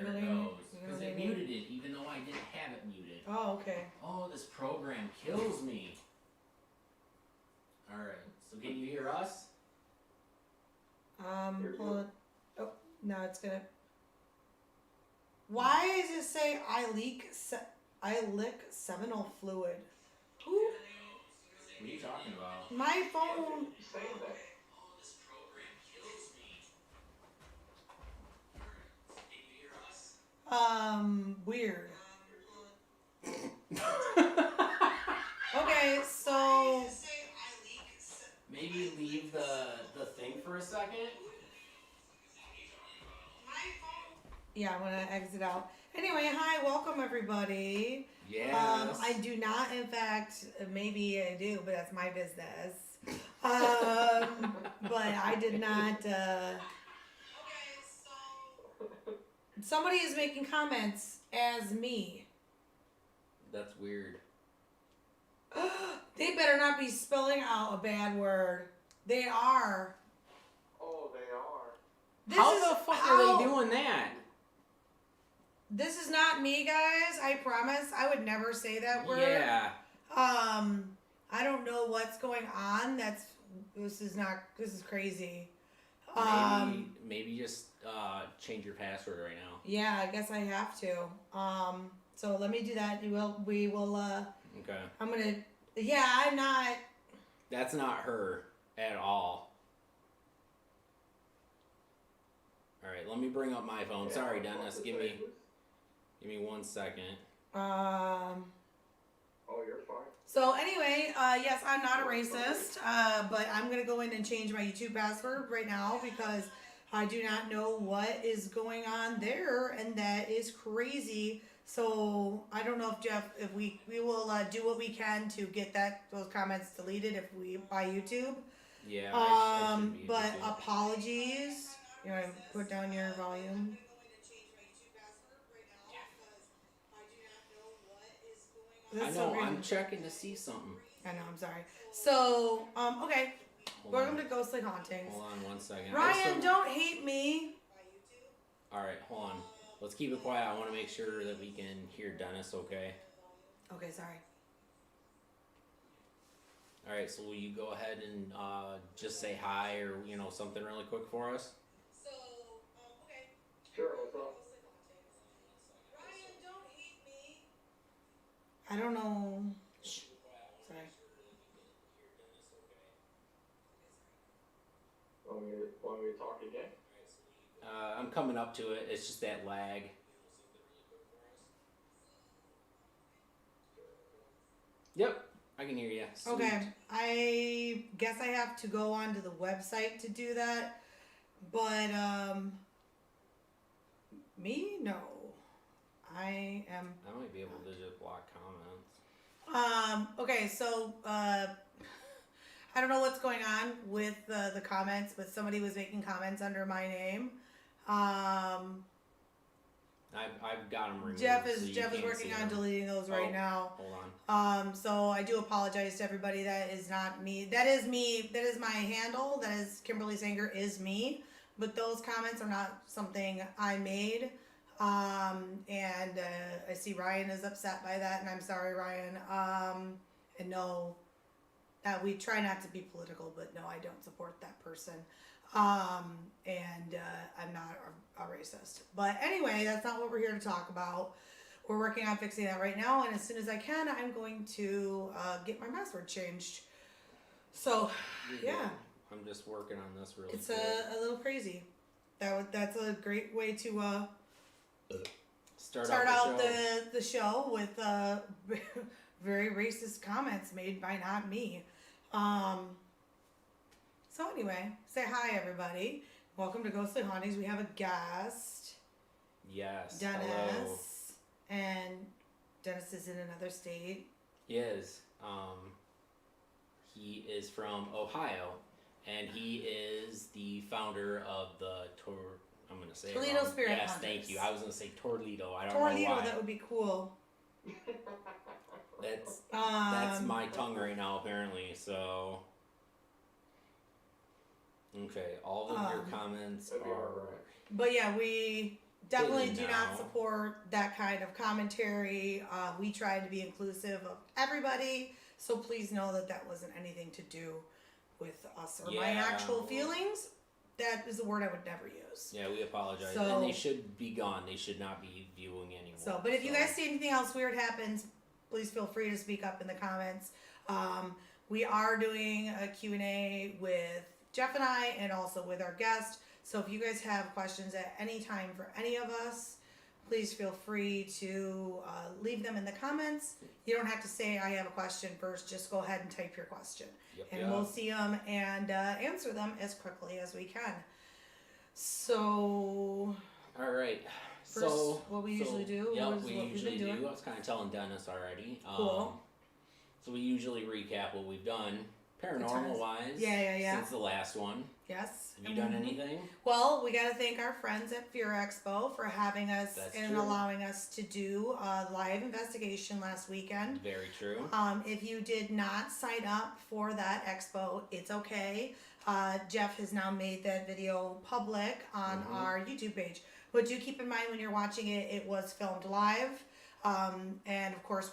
There it goes. Because it muted it, even though I didn't have it muted. Oh, okay. Oh, this program kills me. Alright, so can you hear us? Hold on. Oh, no, it's gonna. Why does it say I lick seminal fluid? Who? What are you talking about? My phone. Oh, this program kills me. Alright, so can you hear us? Weird. Okay, so Maybe leave the thing for a second. Yeah, I'm gonna exit out. Anyway, hi, welcome everybody. Yes. I do not, in fact, maybe I do, but that's my business. But I did not. Okay, so somebody is making comments as me. That's weird. They better not be spelling out a bad word. They are. Oh, they are. How the fuck are they doing that? This is not me, guys. I promise. I would never say that word. Yeah. I don't know what's going on. This is crazy. Maybe just change your password right now. Yeah, I guess I have to. So let me do that. We will. Okay. I'm gonna. Yeah, I'm not. That's not her at all. All right, let me bring up my phone. Sorry, Dennis. Give me 1 second. Oh, you're fine. So anyway, yes, I'm not a racist, but I'm gonna go in and change my YouTube password right now because I do not know what is going on there, and that is crazy. So I don't know if we will do what we can to get those comments deleted by YouTube. Yeah. I should be But able to. apologies. You want to put down your volume? I know. I'm checking to see something. I know. I'm sorry. So okay. Hold Welcome on. to Ghostly Hauntings. Hold on 1 second. Ryan, don't hate me. All right, hold on. Let's keep it quiet. I want to make sure that we can hear Dennis okay. Okay, sorry. All right, so will you go ahead and just say hi or, something really quick for us? Okay. Sure, what's up? Ryan, don't hate me. I don't know. Shh. Sorry. Want me to talk again? I'm coming up to it. It's just that lag. Yep, I can hear you. Sweet. Okay, I guess I have to go onto the website to do that, but me? No. I might be able to just block comments. Okay, so I don't know what's going on with the comments, but somebody was making comments under my name. I've got them removed. Jeff is so working on deleting those right now. Hold on. So I do apologize to everybody. That is not me. That is me. That is my handle. That is Kimberly Sanger is me. But those comments are not something I made. And I see Ryan is upset by that, and I'm sorry, Ryan. And no, we try not to be political, but no, I don't support that person. And I'm not a racist. But anyway, that's not what we're here to talk about. We're working on fixing that right now, and as soon as I can, I'm going to get my password changed. So, yeah. I'm just working on this really It's quick. a little crazy. That's a great way to start out the show with very racist comments made by not me. So anyway, say hi everybody. Welcome to Ghostly Hauntings. We have a guest. Yes. Dennis. Hello. And Dennis is in another state. He is. He is from Ohio, and he is the founder of the I'm gonna say Toledo Spirit Hunters. Yes, thank you. I was gonna say Toledo. I don't know Toledo, why. that would be cool. That's my tongue right now, apparently. So, okay, all of your comments are. But yeah, we definitely hidden do now. not support that kind of commentary. We try to be inclusive of everybody, so please know that that wasn't anything to do with us or my Yeah. actual feelings. That is a word I would never use. Yeah, we apologize. So- And they should be gone. They should not be viewing anymore. So, but if you guys see anything else weird happens, please feel free to speak up in the comments. We are doing a Q&A with Jeff and I, and also with our guest. So if you guys have questions at any time for any of us, please feel free to leave them in the comments. You don't have to say I have a question first. Just go ahead and type your question, and we'll see them and answer them as quickly as we can. So, All right. first, So what we usually do. Yep, is we what we've usually been doing. do. I was kind of telling Dennis already. Cool. So we usually recap what we've done, times. paranormal wise. Yeah. Since the last one. Yes. Have you done anything? Well, we got to thank our friends at Fear Expo for having us That's and true. allowing us to do a live investigation last weekend. Very true. If you did not sign up for that expo, it's okay. Jeff has now made that video public on our YouTube page. But do keep in mind when you're watching it, it was filmed live. And of course,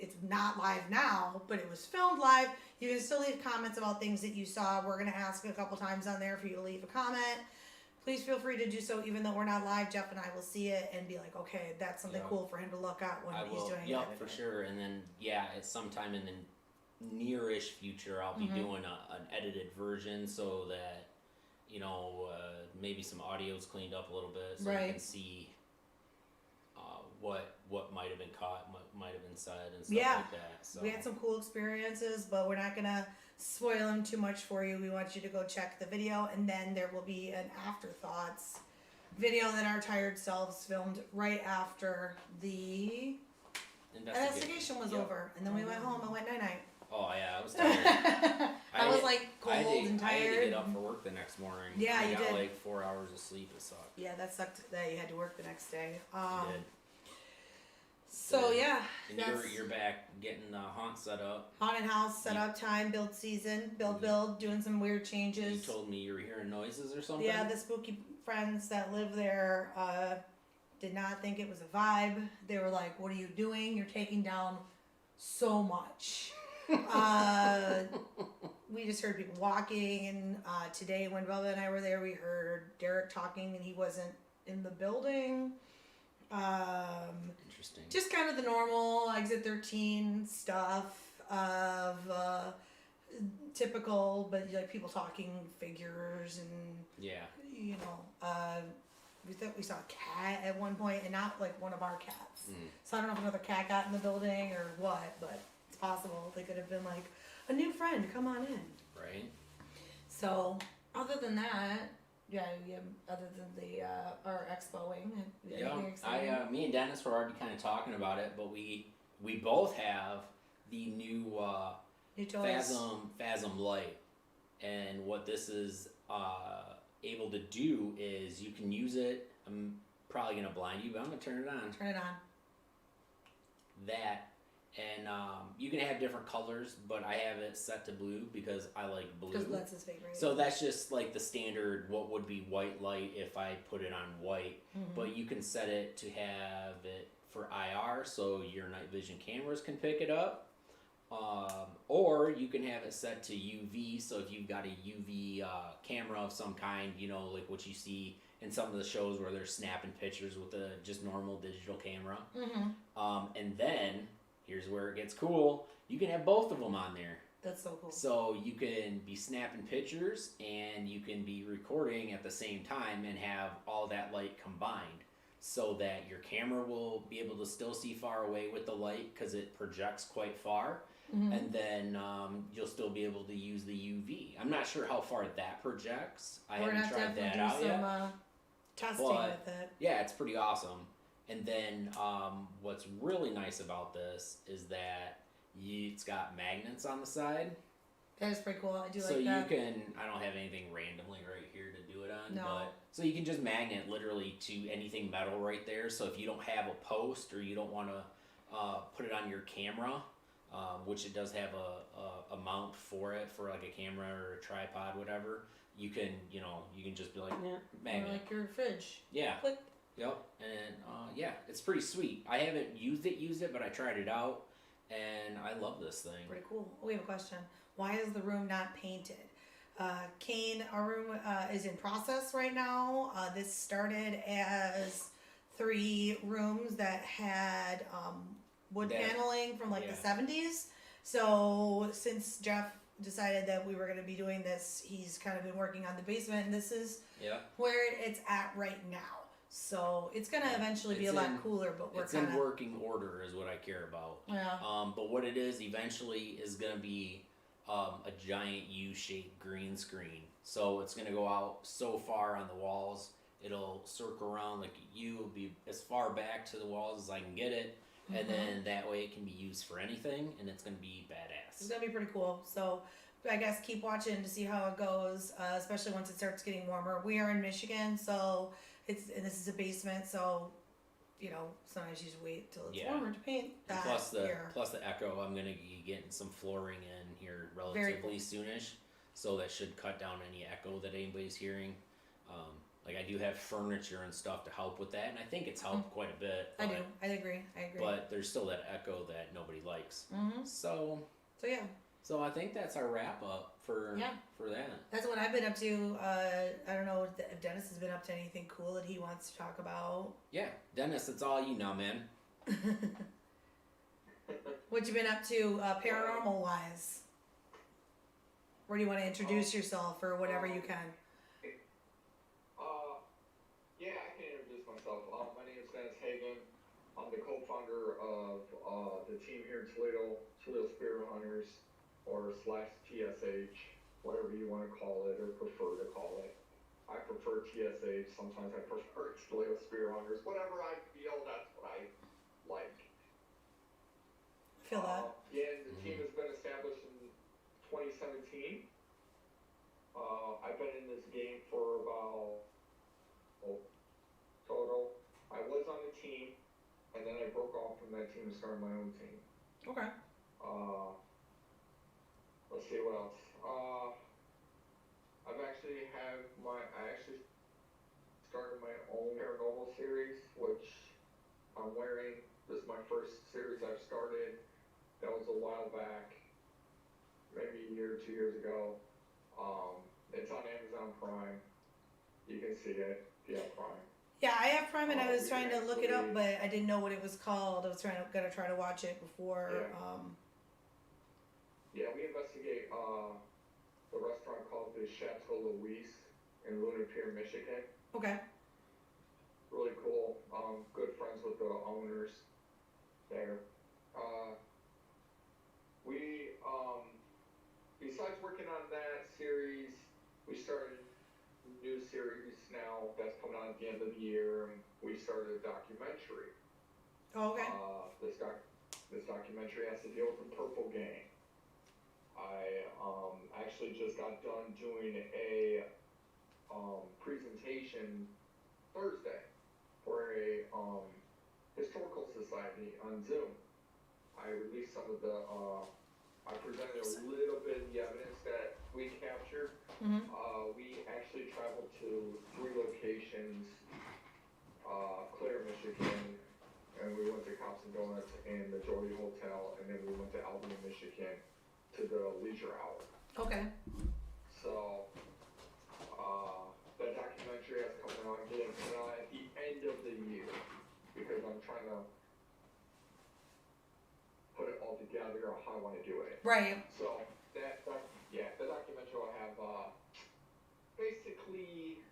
it's not live now, but it was filmed live. You can still leave comments about things that you saw. We're going to ask a couple times on there for you to leave a comment. Please feel free to do so, even though we're not live. Jeff and I will see it and be like, okay, that's something cool for him to look at when he's doing it. Yep, for sure. And then, it's sometime in the nearish future, I'll be doing an edited version so that, maybe some audio's cleaned up a little bit so you can see what might have been caught, what might have been said, and stuff like that. So We had some cool experiences, but we're not going to spoil them too much for you. We want you to go check the video, and then there will be an afterthoughts video that our tired selves filmed right after the investigation was over. And then we went home and went night-night. Oh, yeah, I was tired. I was like cold and I had to tired. get up for work the next morning. Yeah, I you got did. like 4 hours of sleep. It sucked. Yeah, that sucked that you had to work the next day. I did. So yeah, And you're back getting the haunt set up. haunted house set up time, build season, build, doing some weird changes. You told me you were hearing noises or something. Yeah, the spooky friends that live there did not think it was a vibe. They were like, "What are you doing? You're taking down so much." We just heard people walking, and today when Bubba and I were there, we heard Derek talking, and he wasn't in the building. Interesting. Just kind of the normal Exit 13 stuff of typical, but like people talking figures and Yeah. we thought we saw a cat at one point, and not like one of our cats. Mm. So I don't know if another cat got in the building or what, but it's possible. They could have been like, a new friend, come on in. Right. So other than that, other than the our expoing, anything exciting? Me and Dennis were already kind of talking about it, but we both have the new New toys. Phasm light, and what this is able to do is you can use it. I'm probably gonna blind you, but I'm gonna turn it on. Turn it on. That. And you can have different colors, but I have it set to blue because I like blue. Because that's his favorite. So that's just like the standard, what would be white light if I put it on white. Mm-hmm. But you can set it to have it for IR so your night vision cameras can pick it up. Or you can have it set to UV, so if you've got a UV camera of some kind, like what you see in some of the shows where they're snapping pictures with a just normal digital camera. Mm-hmm. And then... here's where it gets cool. You can have both of them on there. That's so cool. So you can be snapping pictures and you can be recording at the same time and have all that light combined so that your camera will be able to still see far away with the light because it projects quite far. Mm-hmm. And then you'll still be able to use the UV. I'm not sure how far that projects. I haven't tried that out yet. Testing But, with it. Yeah, it's pretty awesome. And then what's really nice about this is that it's got magnets on the side. That is pretty cool. I do So like that. you can, I don't have anything randomly right here to do it on, No. but so you can just magnet literally to anything metal right there. So if you don't have a post or you don't want to put it on your camera, which it does have a mount for it for like a camera or a tripod, whatever, you can just be like, Or magnet. like your fridge. Yeah. Click. Yep, and yeah, it's pretty sweet. I haven't used it, but I tried it out, and I love this thing. Pretty cool. We have a question. Why is the room not painted? Kane, our room is in process right now. This started as 3 rooms that had wood paneling from like the 70s. So since Jeff decided that we were going to be doing this, he's kind of been working on the basement, and this is where it's at right now. So it's going to eventually be a lot cooler, but we're kind of... It's in working order is what I care about. Yeah. But what it is eventually is going to be a giant U-shaped green screen. So it's going to go out so far on the walls, it'll circle around like U will be as far back to the walls as I can get it. And then that way it can be used for anything, and it's going to be badass. It's going to be pretty cool. So I guess keep watching to see how it goes, especially once it starts getting warmer. We are in Michigan, so and this is a basement, so you know, sometimes you just wait till it's warmer to paint that. Plus the echo, I'm gonna be getting some flooring in here relatively soonish, so that should cut down any echo that anybody's hearing. Like I do have furniture and stuff to help with that, and I think it's helped quite a bit. I do. I agree. But there's still that echo that nobody likes. So yeah. So I think that's our wrap up for that. That's what I've been up to. I don't know if Dennis has been up to anything cool that he wants to talk about. Yeah, Dennis, it's all you now, man. What you been up to paranormal wise? Where do you want to introduce yourself or whatever you can? Yeah, I can introduce myself. My name is Dennis Hagan. I'm the co-founder of the team here in Toledo Spirit Hunters, or /TSH, whatever you want to call it or prefer to call it. I prefer TSH. Sometimes I prefer Toledo Spirit Hunters. Whatever I feel, that's what I like. Feel that? Yeah, the team has been established in 2017. I've been in this game for about total. I was on the team, and then I broke off from that team and started my own team. Okay. Let's see what else. I actually started my own paranormal series, which I'm wearing. This is my first series I've started. That was a while back, maybe a year or 2 years ago. It's on Amazon Prime. You can see it if you have Prime. Yeah, I have Prime, and I was trying to look it up, but I didn't know what it was called. I was gonna try to watch it before. Yeah, we investigate the restaurant called the Chateau Louise in Luna Pier, Michigan. Okay. Really cool. Good friends with the owners there. We besides working on that series, we started a new series now that's coming out at the end of the year. We started a documentary. Oh, okay. This documentary has to deal with the Purple Gang. I actually just got done doing a presentation Thursday for a historical society on Zoom. I released some of the I presented a little bit of the evidence that we captured. We actually traveled to 3 locations, Clare, Michigan, and we went to Cops and Donuts and the Jordy Hotel, and then we went to Albany, Michigan to the Leisure Hour. Okay. So, that documentary has coming on again at the end of the year, because I'm trying to put it all together on how I want to do it. Right. So, the documentary will have, basically,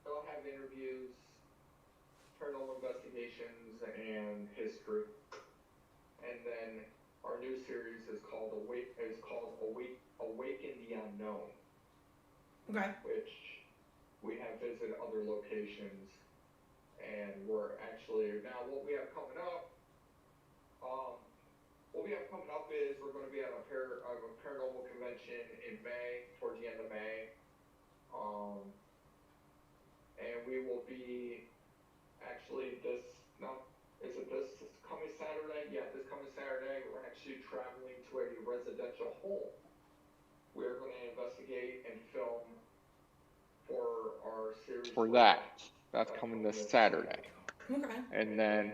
it'll have interviews, paranormal investigations, and history. And then our new series is called Awaken the Unknown. Okay. Which we have visited other locations, and we're actually now what we have coming up. Is we're going to be at a paranormal convention in May, towards the end of May, and we will be actually this coming Saturday? Yeah, this coming Saturday, we're actually traveling to a residential home. We're going to investigate and film for our series. That's coming this Saturday. Okay. And then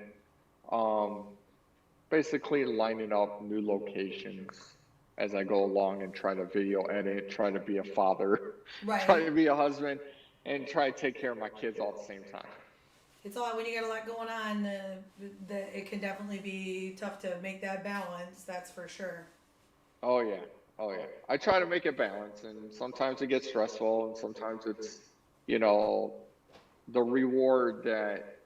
basically lining up new locations as I go along and try to video edit, try to be a father, Right. try to be a husband, and try to take care of my kids all at the same time. It's all when you got a lot going on. It can definitely be tough to make that balance. That's for sure. Oh yeah, oh yeah. I try to make it balance, and sometimes it gets stressful, and sometimes it's, you know, the reward that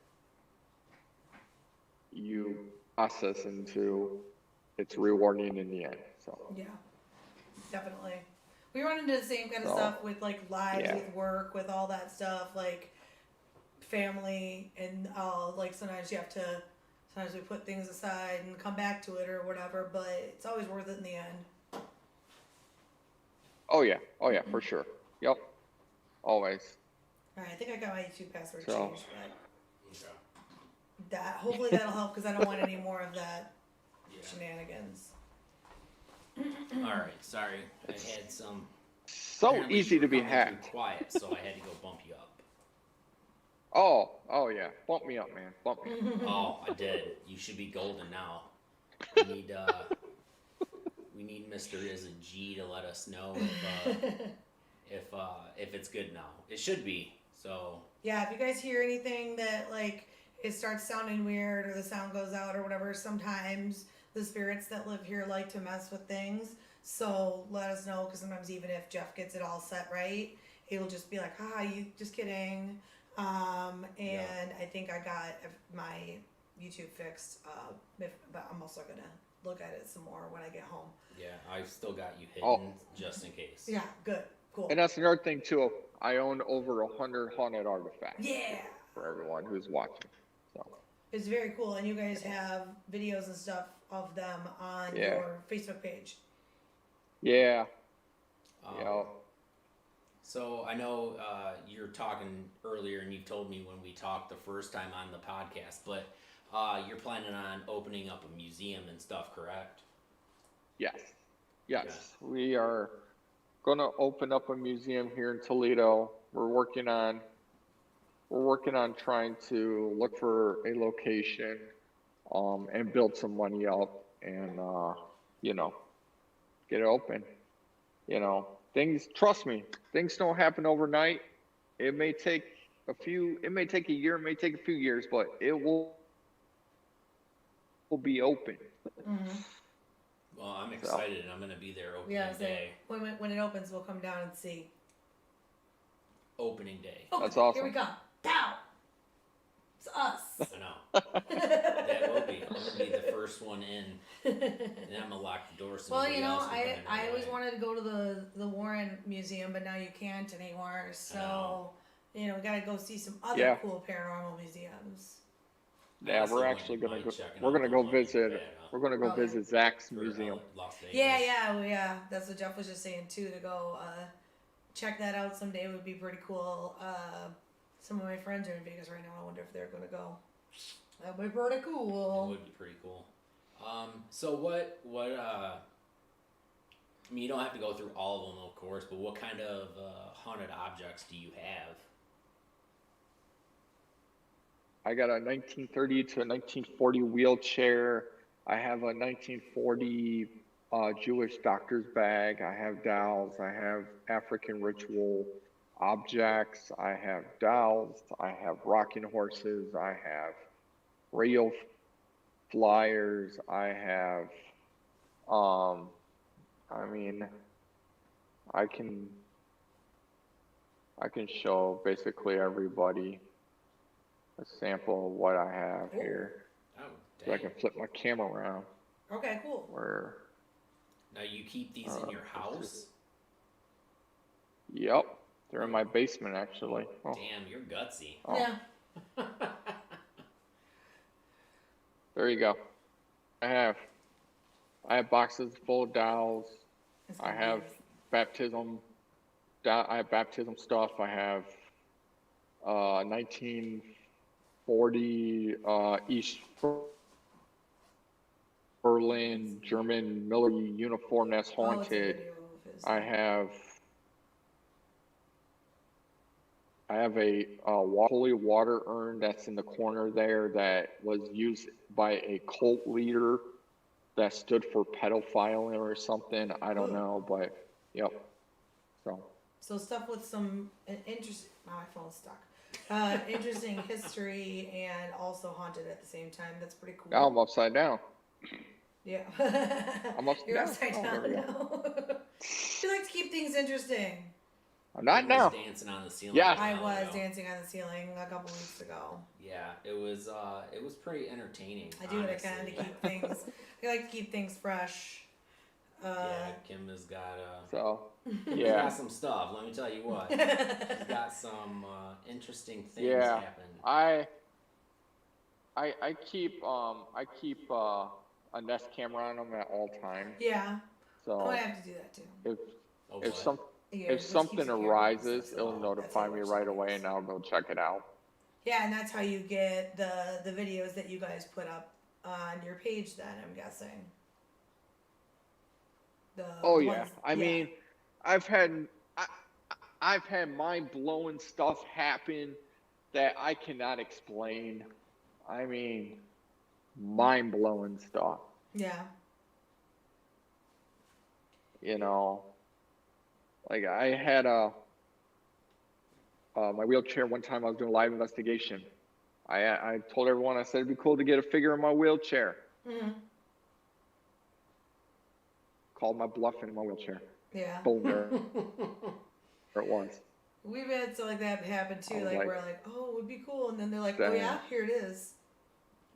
you process into, it's rewarding in the end. So Yeah, definitely. We run into the same kind of So, stuff with like lives, yeah. with work, with all that stuff, like family, and like sometimes you have to. Sometimes we put things aside and come back to it or whatever, but it's always worth it in the end. Oh yeah, for sure. Yep, always. All right, I think I got my YouTube password So- changed, but hopefully that'll help because I don't want any more of that shenanigans. All right, sorry. I had some. So apparently easy you to were be coming through hacked. Quiet, so I had to go bump you up. Oh yeah. Bump me up, man. Bump me up. Oh, I did. You should be golden now. We need Mr. Is a G to let us know if it's good now. It should be. So Yeah, if you guys hear anything that like it starts sounding weird or the sound goes out or whatever, sometimes the spirits that live here like to mess with things. So let us know, because sometimes even if Jeff gets it all set right, it'll just be like, "Haha, you just kidding." And I think I got my YouTube fixed. But I'm also gonna look at it some more when I get home. yeah, I've still got you hidden Oh. just in case. Yeah, good, cool. And that's another thing too. I own over 100 haunted artifacts. Yeah. For everyone who's watching. So It's very cool, and you guys have videos and stuff of them on Yeah. your Facebook page. yeah, Um, So I know you're talking earlier, and you've told me when we talked the first time on the podcast, but you're planning on opening up a museum and stuff, correct? yes. We are going to open up a museum here in Toledo. We're working on trying to look for a location, and build some money up, and get it open. Trust me, things don't happen overnight. It may take a year, it may take a few years, but it will be open. Mm-hmm. Well, I'm excited, and I'm going to be there opening Yeah, day. when it opens, we'll come down and see. Opening day. Oh, That's awesome. Here we come. Down. It's us. I know. That will be. I'm going to be the first one in, and I'm going to lock the door so Well, nobody else can come in I always right away. wanted to go to the Warren Museum, but now you can't anymore. So, we gotta go see some other Yeah. cool paranormal museums. Yeah, Honestly, we're wouldn't actually gonna mind go. checking We're out gonna the go one in visit. Nevada, We're gonna go Okay. visit Zach's or, museum. Las Vegas. Yeah. That's what Jeff was just saying too. To go check that out someday would be pretty cool. Some of my friends are in Vegas right now. I wonder if they're gonna go. That would be pretty It cool. would be pretty cool. So what I mean, you don't have to go through all of them, of course, but what kind of haunted objects do you have? I got a 1930 to a 1940 wheelchair. I have a 1940 Jewish doctor's bag. I have dolls. I have African ritual objects. I have dolls. I have rocking horses. I have radio flyers. I have, I can show basically everybody a sample of what I have here. Oh, So I dang. can flip my camera around. Okay, cool. Where? Now you keep these in your house? Yep, they're in my basement actually. Oh, Damn, you're gutsy. oh, Yeah. there you go. I have boxes full of dolls. It's I gonna have be- baptism. I have baptism stuff. I have 1940 East Berlin German military uniform that's Oh, it's a haunted. video of his. I have I have a holy water urn that's in the corner there that was used by a cult leader that stood for pedophilia or something. I don't know, but yep. So stuff with some interesting. My phone's stuck. Interesting history and also haunted at the same time. That's pretty cool. Now I'm upside down. Yeah. I'm upside You're down. upside down now. You like to keep things interesting. I'm not now. Dancing on the ceiling. Yeah. I was dancing on the ceiling a couple weeks ago. Yeah, it was pretty entertaining. I do what I can to keep things. I like to keep things fresh. Yeah, Kim has got yeah, got some stuff. Let me tell you what, she's got some interesting things happen. I keep a Nest camera on them at all times. Yeah. So I'm gonna have to do that too. If something arises, it'll notify me right away, and I'll go check it out. Yeah, and that's how you get the videos that you guys put up on your page. Then I'm guessing. I mean, I've had mind blowing stuff happen that I cannot explain. I mean, mind blowing stuff. Yeah. You know, like I had my wheelchair one time. I was doing a live investigation. I told everyone, I said it'd be cool to get a figure in my wheelchair. Mm-hmm. Called my bluff in my wheelchair. Yeah. Boom, there it was. We've had stuff like that happen too. Like we're like, oh, it would be cool, and then they're like, oh yeah, here it is.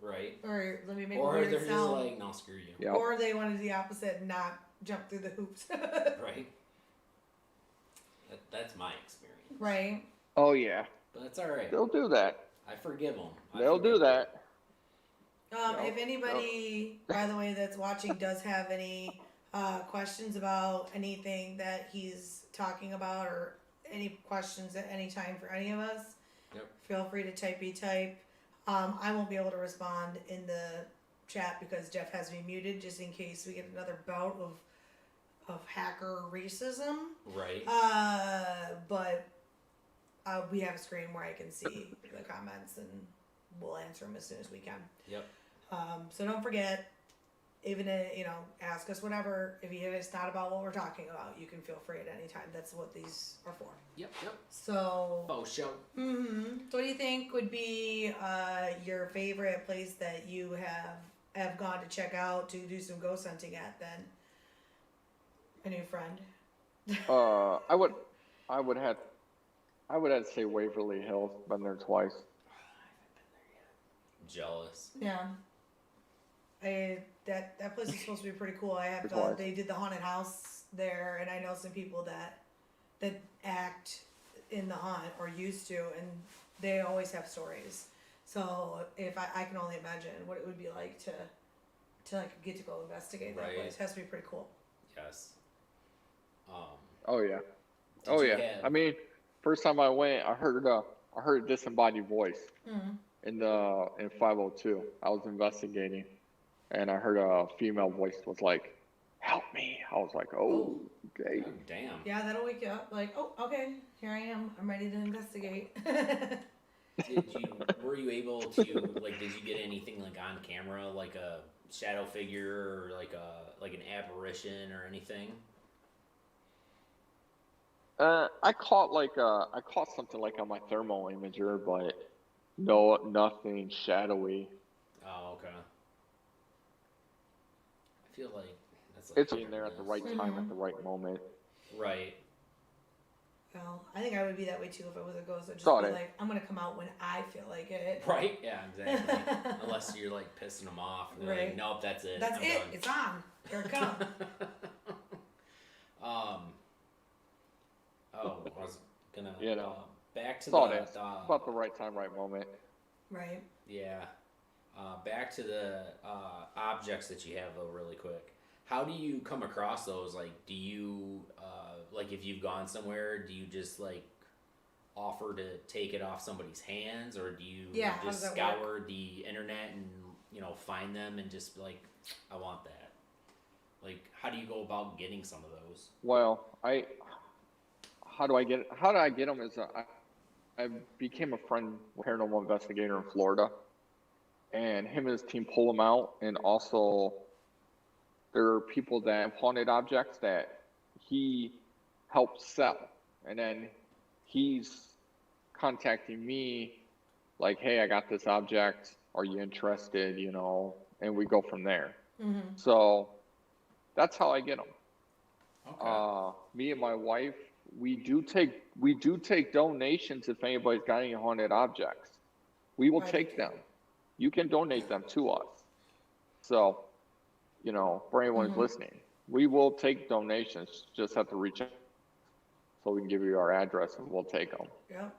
Right. Or let me make or a weird they're sound. just like, no, screw you. Yep. Or they wanted the opposite and not jump through the hoops. Right. That's my experience. Right. Oh yeah. But it's all right. They'll do that. I forgive them. They'll do that. If anybody, by the way, that's watching does have any questions about anything that he's talking about, or any questions at any time for any of us, feel free to type. I won't be able to respond in the chat because Jeff has me muted just in case we get another bout of hacker racism. Right. But we have a screen where I can see the comments and we'll answer them as soon as we can. Yep. So don't forget, even ask us whatever. If it's not about what we're talking about, you can feel free at any time. That's what these are for. Yep. So. Oh, show. Mm-hmm. So what do you think would be your favorite place that you have gone to check out to do some ghost hunting at? Then, a new friend. I would have to say Waverly Hills. Been there twice. Jealous. Yeah. That place is supposed to be pretty cool. They did the haunted house there, and I know some people that act in the haunt or used to, and they always have stories. So if I can only imagine what it would be like to get to go investigate that place. It has to be pretty cool. Yes. Oh yeah. I mean, first time I went, I heard a disembodied voice in 502. I was investigating, and I heard a female voice was like, "Help me!" I was like, "Oh, okay." Oh, damn. Yeah, that'll wake you up. Like, oh, okay, here I am. I'm ready to investigate. Were you able to did you get anything like on camera, like a shadow figure or like an apparition or anything? I caught something like on my thermal imager, but no, nothing shadowy. Oh, okay. I feel like that's it's being there at the right time, at the right moment. Right. Well, I think I would be that way too if I was a ghost. I'd just Got be it. like, I'm gonna come out when I feel like it. Right? Yeah, exactly. Unless you're like pissing them off. And Right. Like, nope, that's it. That's I'm it. done. It's on. Here it comes. Oh, I was gonna. Back to about the right time, right moment. Right. Yeah. Back to the objects that you have though, really quick. How do you come across those? Like, do you if you've gone somewhere, do you just offer to take it off somebody's hands, or do you just scour the internet and find them and just be like, I want that? Like, how do you go about getting some of those? Well, how do I get them? Is I became a friend with a paranormal investigator in Florida, and him and his team pull them out. And also, there are people that have haunted objects that he helps sell, and then he's contacting me like, hey, I got this object, are you interested, you know, and we go from there. So that's how I get them. Okay. Me and my wife, we do take donations if anybody's got any haunted objects. We will take them. You can donate them to us. So, you know, for anyone who's listening, we will take donations. Just have to reach out so we can give you our address and we'll take them. Yep.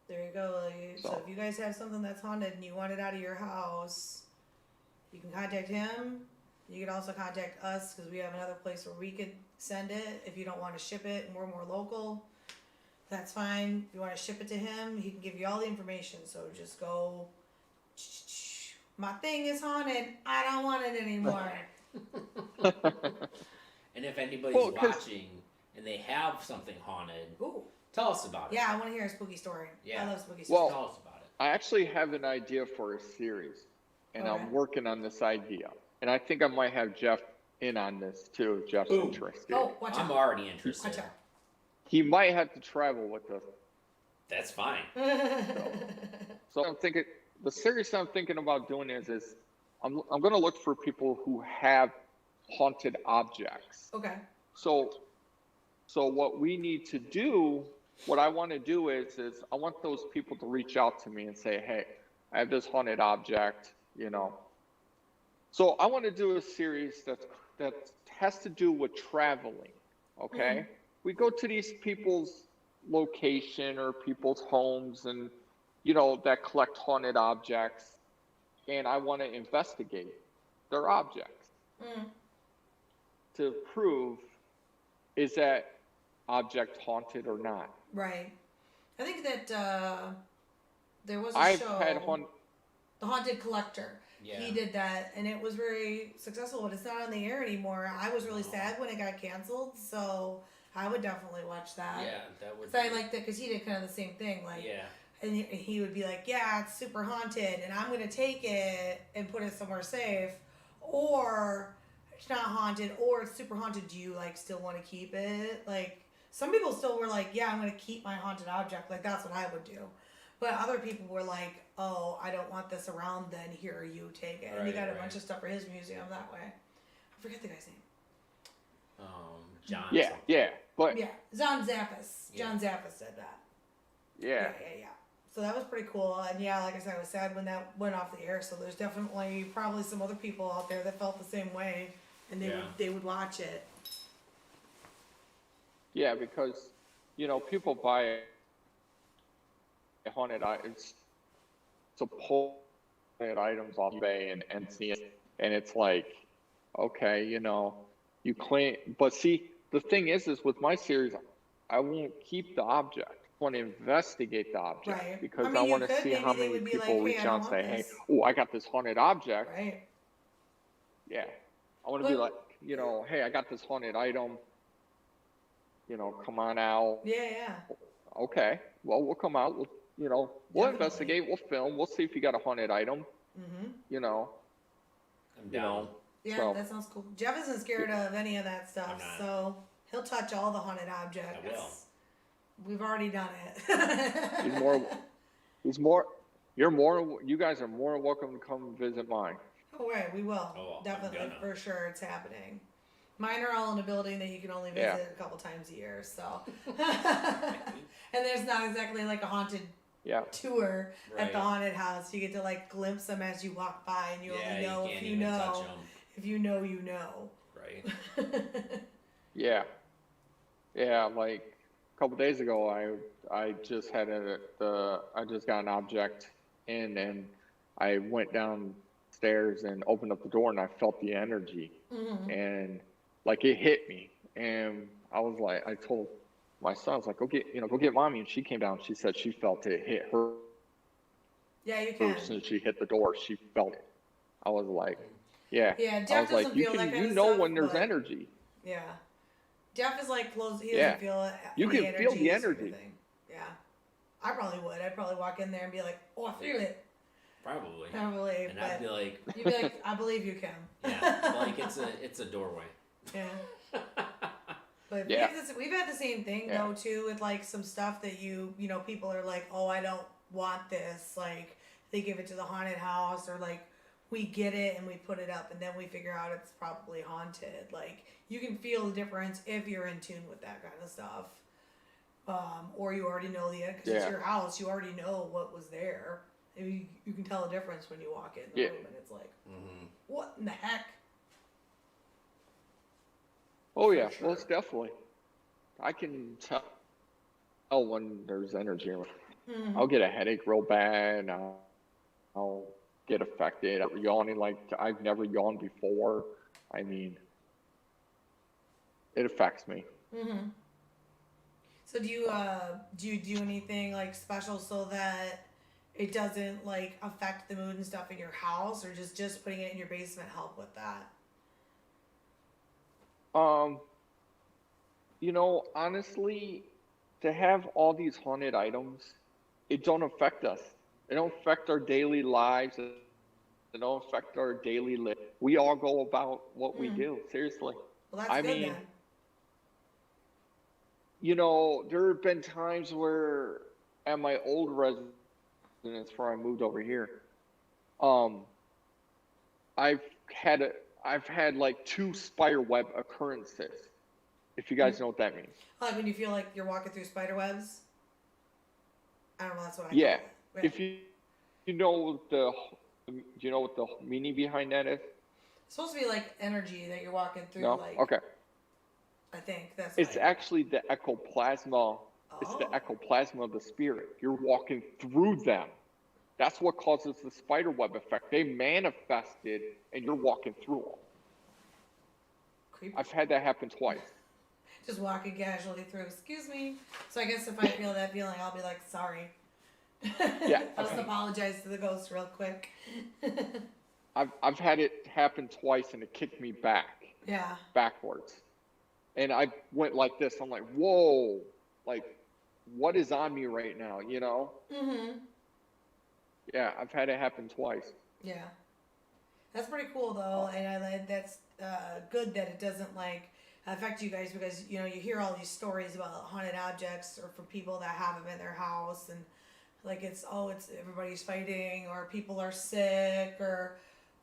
There you go. So if you guys have something that's haunted and you want it out of your house, you can contact him. You can also contact us because we have another place where we could send it. If you don't want to ship it and we're more local, that's fine. If you want to ship it to him, he can give you all the information. So just go, my thing is haunted. I don't want it anymore. And if anybody's watching and they have something haunted, tell us about it. Yeah, I want to hear a spooky story. Yeah. I love spooky stories. Tell us about it. I actually have an idea for a series, and I'm working on this idea. And I think I might have Jeff in on this too, if Jeff's interested. Oh, watch out. I'm already interested. Watch out. He might have to travel with us. That's fine. So I'm thinking, the series I'm thinking about doing is I'm going to look for people who have haunted objects. Okay. So what we need to do, what I want to do is I want those people to reach out to me and say, hey, I have this haunted object, you know. So I want to do a series that has to do with traveling, okay? We go to these people's location or people's homes and, you know, that collect haunted objects, and I want to investigate their objects to prove, is that object haunted or not? Right. I think that there was a I've show, had The Haunted Collector. Yeah. He did that, and it was very successful, but it's not on the air anymore. I was really sad when it got canceled, so I would definitely watch that. Yeah, that would. I liked it because he did kind of the same thing, like. Yeah. And he would be like, yeah, it's super haunted, and I'm going to take it and put it somewhere safe. Or it's not haunted, or it's super haunted. Do you, like, still want to keep it? Like, some people still were like, yeah, I'm going to keep my haunted object. Like, that's what I would do. But other people were like, oh, I don't want this around then. Here, you take it. And he got a bunch of stuff for his museum that way. I forget the guy's name. John. Yeah, but... Yeah, John Zappis. Yeah. John Zappis said that. Yeah. So that was pretty cool, and yeah, like I said, I was sad when that went off the air. So there's definitely probably some other people out there that felt the same way, and they would watch it. Yeah, because, you know, people buy haunted items, to pull haunted items off eBay and see it, and it's like, okay, you know, you claim, but see, the thing is with my series, I won't keep the object. Want to investigate the object because I want to see how many people reach out and say, hey, oh, I got this haunted object. Right. Yeah. I want to be like, you know, hey, I got this haunted item. You know, come on out. Yeah. Okay. Well, we'll come out. We'll investigate. We'll film. We'll see if you got a haunted item. You know. I'm down. Yeah, that sounds cool. Jeff isn't scared of any of that stuff, so he'll touch all the haunted objects. I will. We've already done it. You guys are more welcome to come visit mine. Oh, right, we will. Oh, definitely, for sure, it's happening. Mine are all in a building that you can only visit a couple times a year, so. And there's not exactly like a haunted tour at the haunted house. You get to like glimpse them as you walk by, and you only know if you know. If you know, you know. Right. Yeah, like. A couple days ago, I just had I just got an object in, and I went downstairs and opened up the door, and I felt the energy, and like it hit me, and I was like, I told my son, I was like, go get mommy, and she came down. She said she felt it hit her. Yeah, you can. As soon as she hit the door, she felt it. I was like, yeah. Yeah, Jeff I was like, you know when there's energy. Yeah. Jeff is like close. He doesn't feel it. You can feel the energy. Yeah, I probably would. I'd probably walk in there and be like, oh, I feel it. Probably. Probably. And I'd be like, you'd be like, I believe you, Kim. yeah, like it's a doorway. Yeah. But Yeah. we've had the same thing though too with like some stuff that you know people are like, oh, I don't want this. Like they give it to the haunted house, or like we get it and we put it up and then we figure out it's probably haunted. Like you can feel the difference if you're in tune with that kind of stuff. Or you already know because it's your house, you already know what was there. And you can tell the difference when you walk in the room and it's like, what in the heck? Oh yeah, sure. Well, it's definitely. I can tell when there's energy. I'll get a headache real bad. I'll get affected. I'm yawning like I've never yawned before. I mean, it affects me. Mm-hmm. So do you do anything like special so that it doesn't like affect the mood and stuff in your house, or just putting it in your basement help with that? You know, honestly, to have all these haunted items, it don't affect us. It don't affect our daily lives. It don't affect our daily life. We all go about what we do. Seriously. Well, that's good then. You know, there have been times where at my old residence before I moved over here, I've had like 2 spider web occurrences. If you guys know what that means. Like when you feel like you're walking through spider webs? I don't know, that's what I call it. Yeah. If you know do you know what the meaning behind that is? It's supposed to be like energy that you're walking through. No? Like, okay. I think that's It's actually the ectoplasma. Oh. It's the ectoplasma of the spirit. You're walking through them. That's what causes the spider web effect. They manifested and you're walking through them. Creepy. I've had that happen twice. Just walking casually through. Excuse me. So I guess if I feel that feeling, I'll be like, sorry. Yeah. I'll just apologize to the ghost real quick. I've had it happen twice and it kicked me back. Yeah. Backwards. And I went like this. I'm like, whoa. Like, what is on me right now, you know? Mm-hmm. Yeah, I've had it happen twice. Yeah. That's pretty cool, though. And that's good that it doesn't, like, affect you guys because, you know, you hear all these stories about haunted objects or from people that have them in their house. And, like, it's everybody's fighting or people are sick or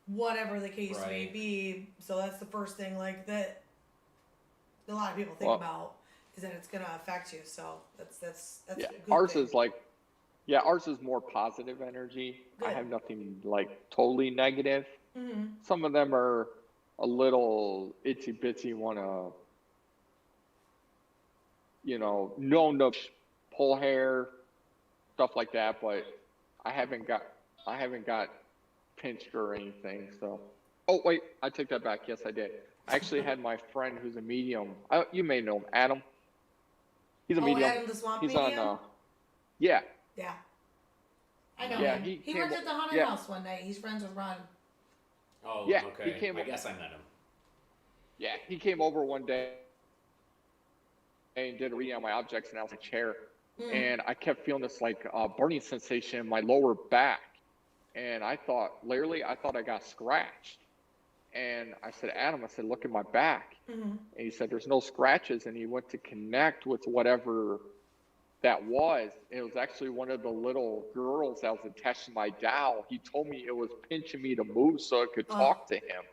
whatever the case may be. So that's the first thing, like, that a lot of people think about is that it's going to affect you. So that's yeah. a good Ours thing. is like, yeah, ours is more positive energy. Good. I have nothing like totally negative. Mm-hmm. Some of them are a little itsy bitsy, want to, you know, no pull hair, stuff like that. But I haven't got pinched or anything. So, oh wait, I take that back. Yes, I did. I actually had my friend who's a medium. You may know him, Adam. He's a medium. Adam the Swamp He's medium? on. Yeah. Yeah. I know yeah, him. He worked at the haunted house one night. He's friends with Ron. Oh, yeah, okay. I guess I met him. Yeah, he came over one day and did a reading on my objects, and I was in a chair. And I kept feeling this like burning sensation in my lower back. And I thought I got scratched. And I said, Adam, look at my back. Mm-hmm. And he said, there's no scratches. And he went to connect with whatever that was. And it was actually one of the little girls that was attached to my dowel. He told me it was pinching me to move so I could talk to him.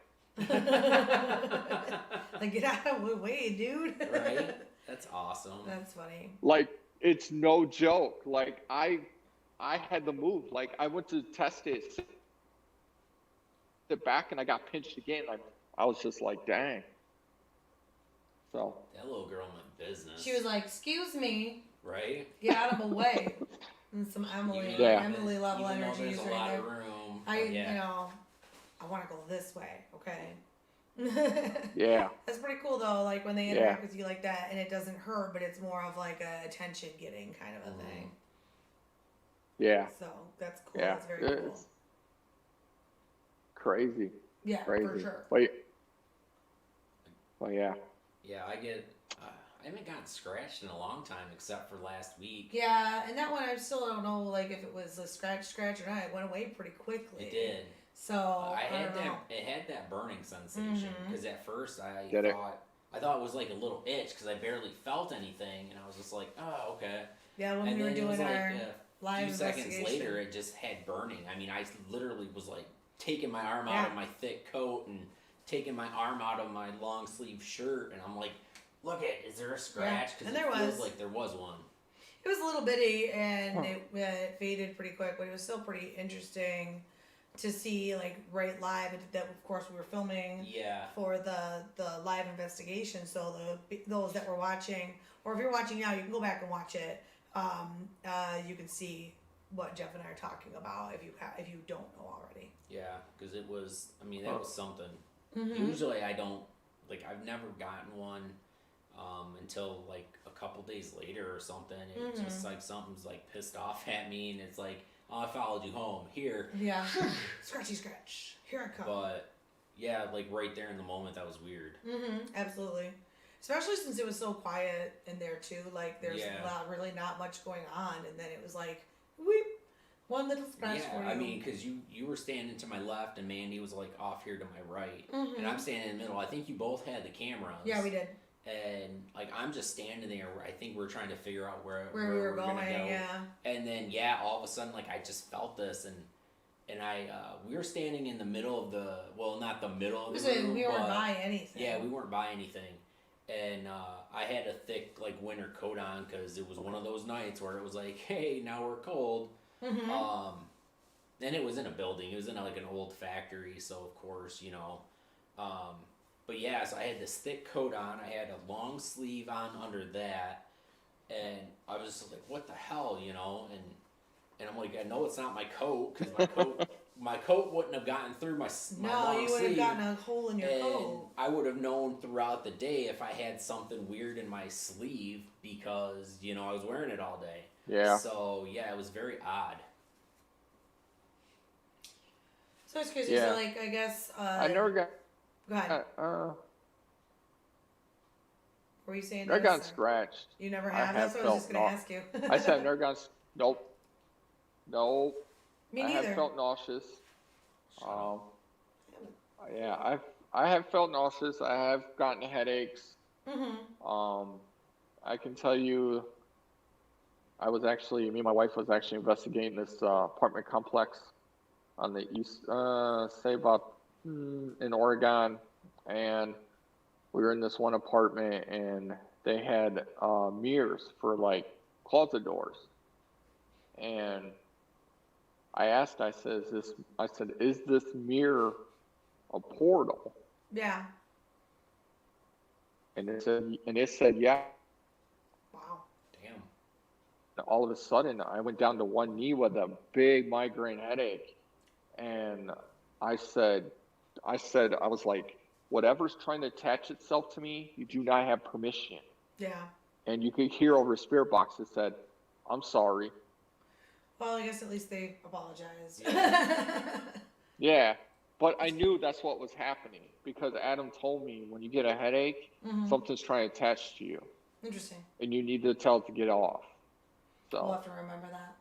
Like, get out of the way, dude. Right? That's awesome. That's funny. Like, it's no joke. Like, I had to move. Like, I went to test it, sit back, and I got pinched again. I was just like, dang. So. That little girl meant business. She was like, excuse me. Right? Get out of the way. And some Emily level energies right there. Room, you know, I want to go this way, okay? Yeah. That's pretty cool though, like when they interact with you like that and it doesn't hurt, but it's more of like a attention getting kind of a thing. Yeah. So that's cool. Yeah. That's very cool. It's crazy. Yeah, crazy. For sure. Wait. Well, yeah. Yeah, I get. I haven't gotten scratched in a long time, except for last week. Yeah, and that one I still don't know, like if it was a scratch or not. It went away pretty quickly. It did. So I had don't know. that. It had that burning sensation because at first I thought it was like a little itch because I barely felt anything, and I was just like, oh, okay. Yeah, when And we were then it was doing like our a live few seconds investigation. later, it just had burning. I mean, I literally was like taking my arm out of my thick coat and taking my arm out of my long sleeve shirt, and I'm like, look is there a scratch? Because it feels like there was one. It was a little bitty, and it faded pretty quick, but it was still pretty interesting to see, like, right live. That, of course, we were filming for the live investigation, so those that were watching, or if you're watching now, you can go back and watch it. You can see what Jeff and I are talking about if you don't know already. Yeah, because it was, I mean, that was something. Mm-hmm. Usually I don't, like, I've never gotten one until, like, a couple days later or something. It's just, like, something's, like, pissed off at me, and it's like, oh, I followed you home. Here. Yeah. Scratchy scratch. Here I come. But, yeah, like, right there in the moment, that was weird. Mm-hmm. Absolutely. Especially since it was so quiet in there, too. Like, there's really not much going on, and then it was like, weep. One little scratch for you. I mean, because you were standing to my left, and Mandy was, like, off here to my right. Mm-hmm. And I'm standing in the middle. I think you both had the cameras. Yeah, we did. And, like, I'm just standing there. I think we're trying to figure out where we were going, gonna go. yeah. And then, all of a sudden, like, I just felt this, and we were standing in the middle of the, well, not the middle of the room, we weren't by anything. Yeah, we weren't by anything. And I had a thick, like, winter coat on because it was one of those nights where it was like, hey, now we're cold. Mm-hmm. And it was in a building. It was in, like, an old factory, so, of course, you know. But yeah, so I had this thick coat on. I had a long sleeve on under that, and I was just like, "What the hell," you know? And I'm like, "I know it's not my coat because my coat wouldn't have gotten through my long sleeve. No, you would have gotten a hole in your coat. I would have known throughout the day if I had something weird in my sleeve because you know I was wearing it all day. Yeah. So yeah, it was very odd. So it's crazy. So like, I guess. I never got. Go ahead. What were you saying? Never gotten scratched. You never have? That's what I was just going to ask you. I said I've never gotten. Nope. Me neither. I have felt nauseous. Yeah, I have felt nauseous. I have gotten headaches. Mm-hmm. I can tell you, me and my wife was actually investigating this apartment complex on the east, say about in Oregon, and we were in this one apartment, and they had mirrors for like closet doors, and I asked, I said, is this mirror a portal? Yeah. And it said, yeah. Wow. Damn. And all of a sudden, I went down to one knee with a big migraine headache, and I was like, whatever's trying to attach itself to me, you do not have permission. Yeah. And you could hear over a spirit box that said, I'm sorry. Well, I guess at least they apologized. Yeah, but I knew that's what was happening because Adam told me when you get a headache, something's trying to attach to you. Interesting. And you need to tell it to get off. So we'll have to remember that.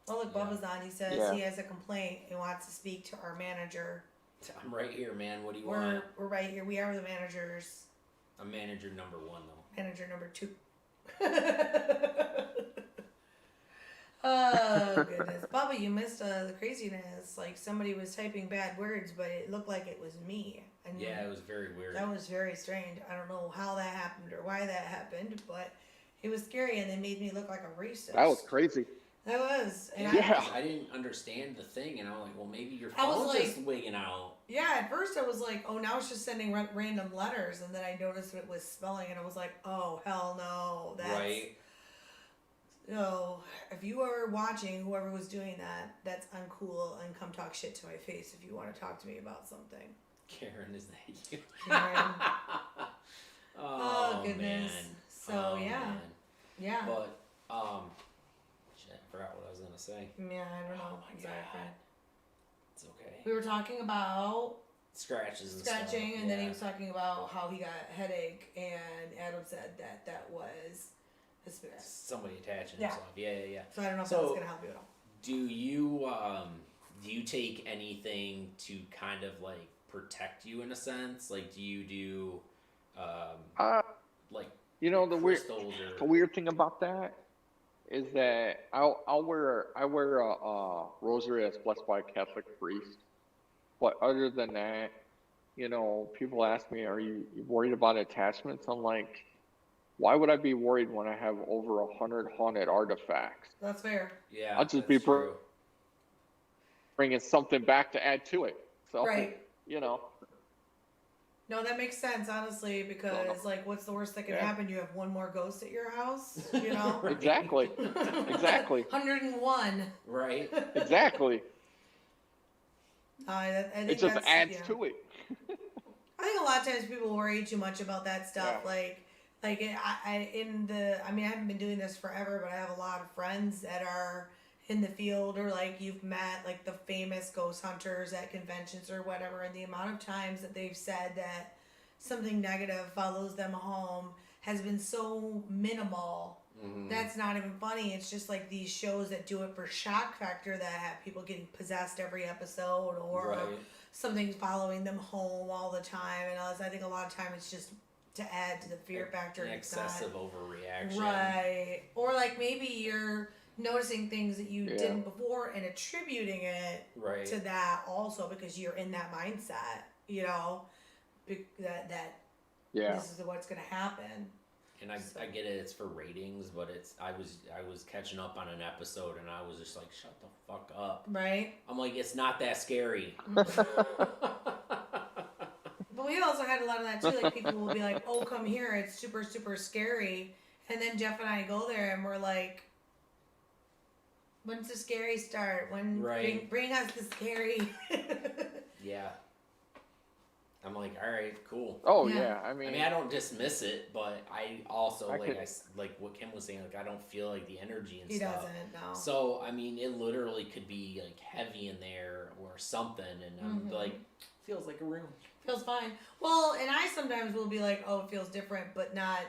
Well, look, Bubba's on. He says he has a complaint and wants to speak to our manager. I'm right here, man. What do you want? We're right here. We are the managers. I'm manager number 1, though. Manager number 2. Oh, goodness. Bubba, you missed the craziness. Like, somebody was typing bad words, but it looked like it was me. And yeah, it was very weird. That was very strange. I don't know how that happened or why that happened, but it was scary, and they made me look like a racist. that was crazy. That was. And I didn't understand the thing, and I'm like, well, maybe your phone's just wigging out. Yeah, at first I was like, oh, now it's just sending random letters, and then I noticed it was spelling, and I was like, oh, hell no. That's, right. So, if you are watching, whoever was doing that, that's uncool, and come talk shit to my face if you want to talk to me about something. Karen, is that you? Karen. Oh, goodness. Man. So, yeah. Man. Yeah. But, shit, I forgot what I was going to say. Yeah, I don't know. Oh, my exactly. God. It's okay. We were talking about scratches and scratching, stuff. and then he yeah. was talking about how he got a headache, and Adam said that was a spirit. Somebody attaching Yeah. himself. Yeah. So I don't know if So- that's gonna help you at all. Do you take anything to kind of like protect you in a sense? Like, do you do like You know, the crystals or weird thing about that is that I wear a rosary that's blessed by a Catholic priest. But other than that, you know, people ask me, "Are you worried about attachments?" I'm like, why would I be worried when I have over 100 haunted artifacts? That's fair. yeah? I'll just that's be true. bringing something back to add to it. So, Right. you know, No, that makes sense, honestly, because like, what's the worst that can Yeah. happen? You have one more ghost at your house, you know? Right. exactly, exactly, 101. Right. exactly. I think It just that's, adds yeah. to it. I think a lot of times people worry too much about that stuff. Yeah. Like I haven't been doing this forever, but I have a lot of friends that are in the field, or like you've met like the famous ghost hunters at conventions or whatever, and the amount of times that they've said that something negative follows them home has been so minimal. Mhm. That's not even funny. It's just like these shows that do it for shock factor, that have people getting possessed every episode, or Right. something following them home all the time. And I think a lot of time it's just to add to the fear factor. An and it's not- excessive overreaction. right? Or like maybe you're noticing things that you Yeah. didn't before and attributing it Right. to that also, because you're in that mindset, you know, that Yeah. this is what's gonna happen. And I get it, it's for ratings, but I was catching up on an episode and I was just like, shut the fuck up. Right? I'm like, it's not that scary. But we also had a lot of that too. Like, people will be like, "Oh, come here! It's super, super scary." And then Jeff and I go there, and we're like, "When's the scary start? When Right. bring us the scary?" Yeah. I'm like, all right, cool. Oh Yeah. yeah. I I mean, mean, I don't dismiss it, but I also I like could- like what Kim was saying. Like, I don't feel like the energy and He stuff. doesn't. No. So I mean, it literally could be like heavy in there or something, and I'm Mhm. like, feels like a room. Feels fine. Well, and I sometimes will be like, "Oh, it feels different," but not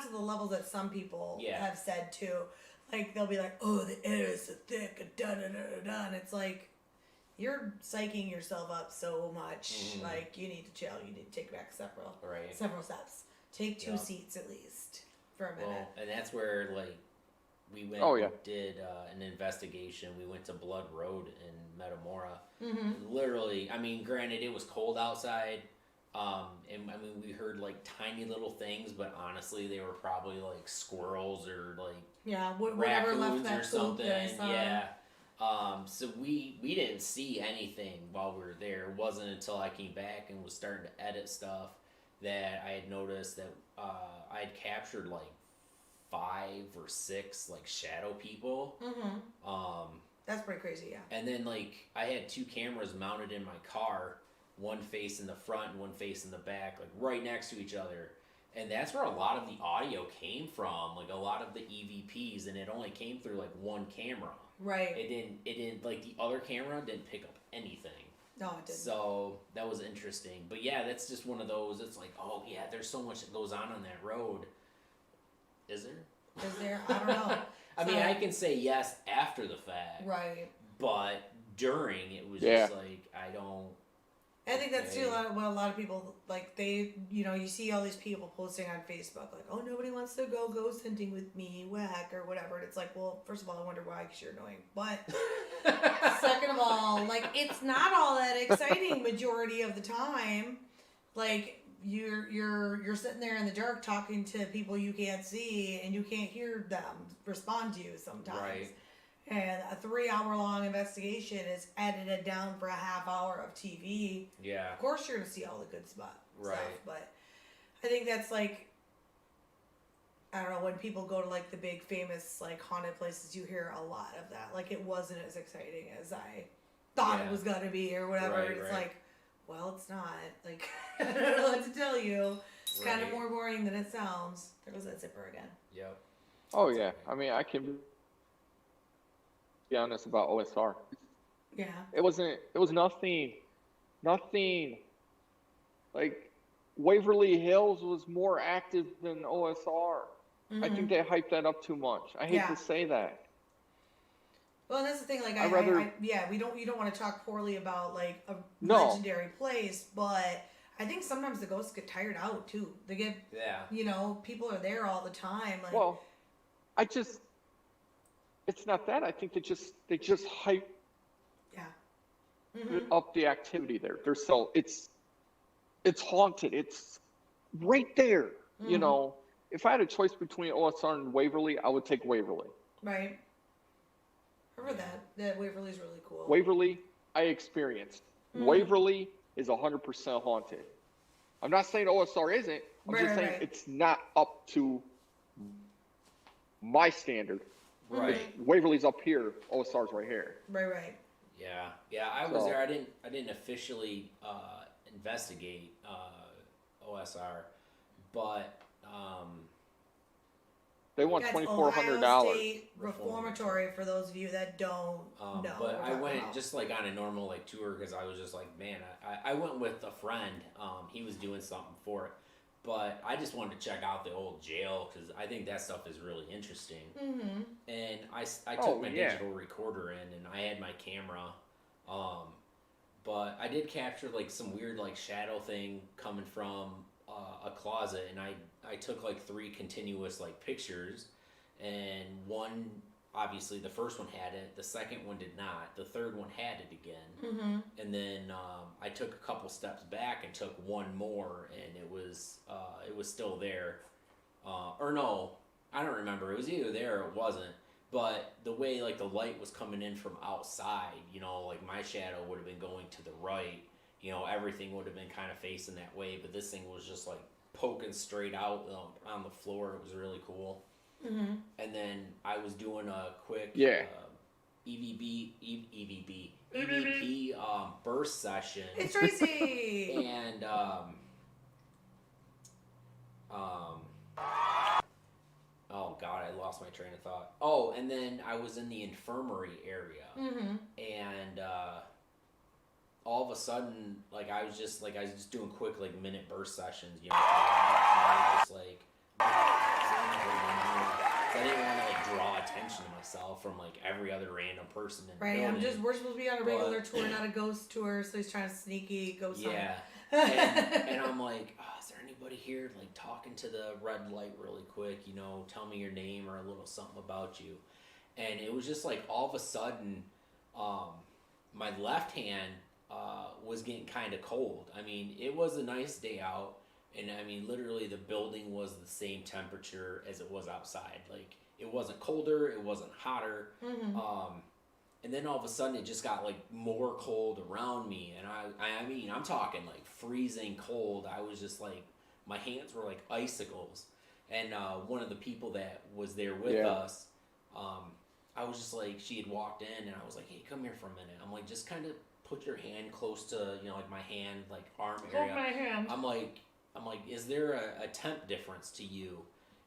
to the level that some people Yeah. have said too. Like, they'll be like, "Oh, the air is so thick," and da da da da da. And it's like, you're psyching yourself up so much. Mhm. Like, you need to chill. You need to take back several Right. steps. Take 2 Yeah. seats at least for a minute. Well, and that's where like we went. Oh, yeah. and did an investigation. We went to Blood Road in Metamora. Mm-hmm. Literally, I mean, granted, it was cold outside. And I mean, we heard like tiny little things, but honestly, they were probably like squirrels or like Yeah, whatever left raccoons that or poop something. that I saw. Yeah. So we didn't see anything while we were there. It wasn't until I came back and was starting to edit stuff that I had noticed that I had captured like 5 or 6 like shadow people. Mm-hmm. That's pretty crazy, yeah. And then like I had 2 cameras mounted in my car, one face in the front and one face in the back, like right next to each other. And that's where a lot of the audio came from, like a lot of the EVPs, and it only came through like one camera. Right. It didn't like the other camera didn't pick up anything. No, it didn't. So that was interesting. But yeah, that's just one of those. It's like, oh yeah, there's so much that goes on that road. Is there? Is there? I don't know. I mean, So- I can say yes after the fact, Right. but during it was Yeah. just like I don't. I think that's too Okay. what a lot of people like. They, you see all these people posting on Facebook like, "Oh, nobody wants to go ghost hunting with me, whack or whatever." And it's like, well, first of all, I wonder why, because you're annoying. But second of all, like, it's not all that exciting majority of the time. Like, you're sitting there in the dark talking to people you can't see, and you can't hear them respond to you sometimes. Right. And a 3-hour long investigation is edited down for a half hour of TV. Yeah. Of course, you're gonna see all the good stuff. Right. But I think that's like, I don't know, when people go to like the big famous like haunted places, you hear a lot of that. Like, it wasn't as exciting as I thought Yeah. it was gonna be or whatever. Right, It's right. like, well, it's not. Like, I don't know what to tell you. It's kind of Right. more boring than it sounds. There goes that zipper again. Yep. oh yeah. I mean, I can be honest about OSR. Yeah. It was nothing Like, Waverly Hills was more active than OSR. I think they hyped that up too much. I hate to say that. Well, that's the thing. Like, you don't want to talk poorly about like a legendary place, but I think sometimes the ghosts get tired out too. They get, people are there all the time. Like, well, it's not that. I think they just hype up the activity there. It's haunted. It's right there. You know, if I had a choice between OSR and Waverly, I would take Waverly. Right. Remember that Waverly's really cool. Waverly, I experienced. Waverly is 100% haunted. I'm not saying OSR isn't. I'm just saying it's not up to my standard. Right. Waverly's up here. OSR's right here. Right. Yeah. I was there. I didn't officially investigate OSR, but they want $2,400. Ohio State Reformatory for those of you that don't know. But I went just like on a normal like tour because I was just like, man, I went with a friend. He was doing something for it, but I just wanted to check out the old jail because I think that stuff is really interesting. And I took my digital recorder in and I had my camera, but I did capture like some weird like shadow thing coming from a closet, and I took like 3 continuous like pictures, and one, obviously the first one had it, the second one did not, the third one had it again, and then I took a couple steps back and took one more, and it was still there, or no, I don't remember, it was either there or it wasn't, but the way like the light was coming in from outside, like my shadow would have been going to the right, everything would have been kind of facing that way, but this thing was just like poking straight out on the floor. It was really cool. And then I was doing a quick EVP burst session. It's Tracy. And oh god, I lost my train of thought. Oh, and then I was in the infirmary area, and all of a sudden, like I was just doing quick like minute burst sessions, and I was just like, I didn't want to like draw attention to myself from like every other random person in the building. We're supposed to be on a regular tour, not a ghost tour, so he's trying to sneaky ghost hunt. and I'm like, is there anybody here like talking to the red light really quick, tell me your name or a little something about you. And it was just like all of a sudden, my left hand was getting kind of cold. I mean, it was a nice day out, and I mean, literally the building was the same temperature as it was outside. Like, it wasn't colder, it wasn't hotter. And then all of a sudden it just got like more cold around me, and I mean, I'm talking like freezing cold. I was just like, my hands were like icicles. And one of the people that was there with us, I was just like, she had walked in, and I was like, hey, come here for a minute. I'm like, just kind of put your hand close to, like my hand, like arm area. Hold my hand. I'm like, is there a temp difference to you?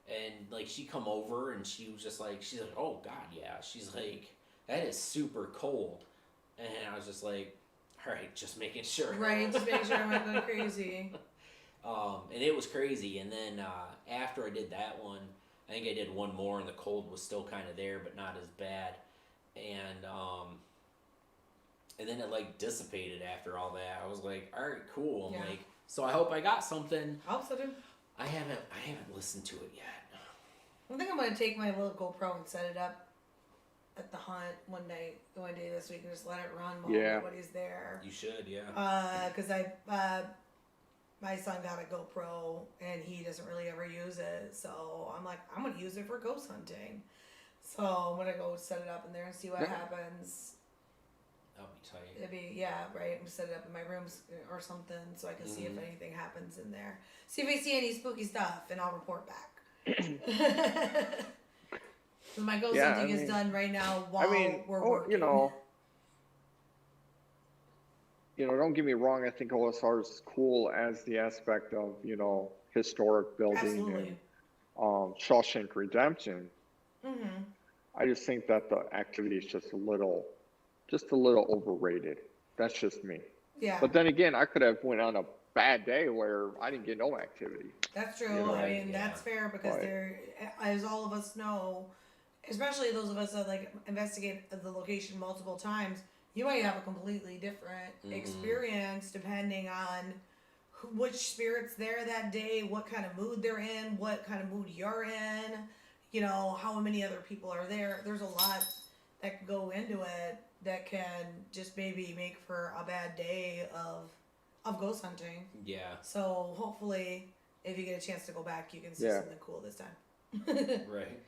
And like, she come over and she's like, oh God, yeah. She's like, that is super cold. And I was just like, all right, just making sure. Right, just making sure I'm not going crazy. And it was crazy. And then after I did that one, I think I did one more, and the cold was still kind of there, but not as bad. And then it like dissipated after all that. I was like, all right, cool. I'm like, so I hope I got something. I hope so too. I haven't listened to it yet. I think I'm gonna take my little GoPro and set it up at the hunt one day this week and just let it run while nobody's there. You should, yeah. Because my son got a GoPro and he doesn't really ever use it, so I'm like, I'm gonna use it for ghost hunting. So I'm gonna go set it up in there and see what happens. That'll be tight. It'd be, right. I'm gonna set it up in my rooms or something so I can see if anything happens in there. See if I see any spooky stuff, and I'll report back. My ghost hunting is done right now while we're working. Don't get me wrong. I think OSR is cool as the aspect of, historic building. Absolutely. And Shawshank Redemption. I just think that the activity is just a little overrated. That's just me. Yeah. But then again, I could have went on a bad day where I didn't get no activity. That's true. You know, I mean, yeah. that's fair because Right. there, as all of us know, especially those of us that like investigate the location multiple times, you might have a completely different experience depending on which spirit's there that day, what kind of mood they're in, what kind of mood you're in, you know, how many other people are there. There's a lot that can go into it that can just maybe make for a bad day of ghost hunting. Yeah. So hopefully, if you get a chance to go back, you can see Yeah. something cool this time. Right.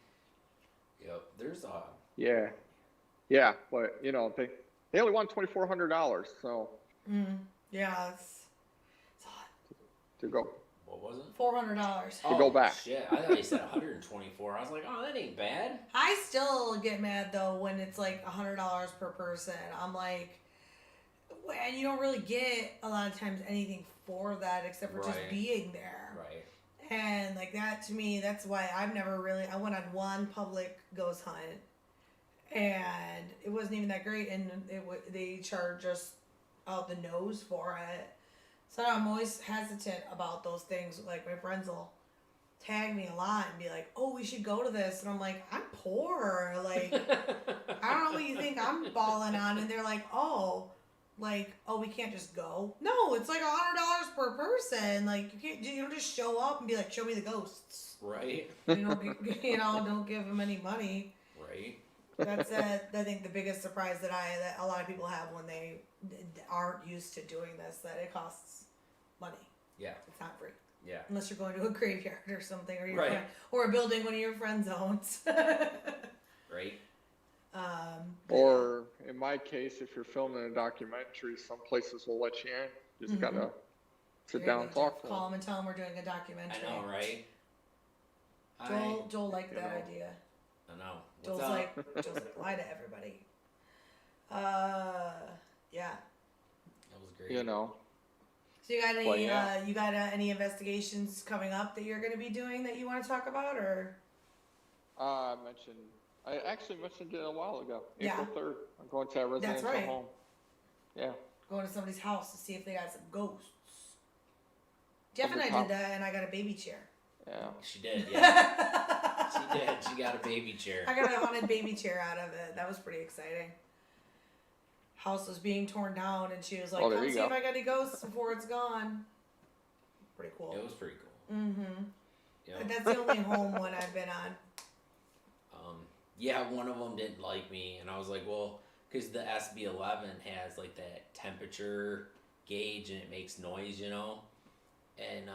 Yep. There's Yeah. Yeah, but you know, they only want $2,400, so Yeah, it's a lot. to go what was it? $400. To go back. Shit, I thought you said 124. I was like, oh, that ain't bad. I still get mad though when it's like $100 per person. I'm like, and you don't really get a lot of times anything for that except for just Right. being there. Right. And like that to me, that's why I've never really. I went on one public ghost hunt, and it wasn't even that great, and they charge us out the nose for it. So I'm always hesitant about those things. Like my friends will tag me a lot and be like, "Oh, we should go to this," and I'm like, "I'm poor. Like, I don't know what you think I'm balling on," and they're like, "Oh." We can't just go. No, it's like $100 per person. Like you don't just show up and be like, show me the ghosts. Right. Don't give them any money. Right. That's I think the biggest surprise that a lot of people have when they aren't used to doing this, that it costs money. Yeah. It's not free Yeah. unless you're going to a graveyard or something, or Right. or a building one of your friends owns. Right. or in my case, if you're filming a documentary, some places will let you in. Just gotta sit down and talk to Call them. them and tell them we're doing a documentary. I know, right? Joel liked you that know. idea. I know. What's Joel's up? like, lie to everybody. Yeah. That was great. You know. So you got any Well, yeah. any investigations coming up that you're going to be doing that you want to talk about, or? I actually mentioned it a while ago. Yeah. April 3rd. I'm going to a residential right. home. Yeah. Going to somebody's house to see if they got some ghosts. Jeff and I Undercover. did that, and I got a baby chair. Yeah. She did, yeah. She did. She got a baby chair. I got a haunted baby chair out of it. That was pretty exciting. House was being torn down, and she was like, Oh, there "Come you see go. if I got any ghosts before it's gone." Pretty cool. It was pretty cool. Mm-hmm. Yep. That's the only home one I've been on. Yeah, one of them didn't like me, and I was like, well, because the SB11 has like that temperature gauge and it makes noise, you know, and I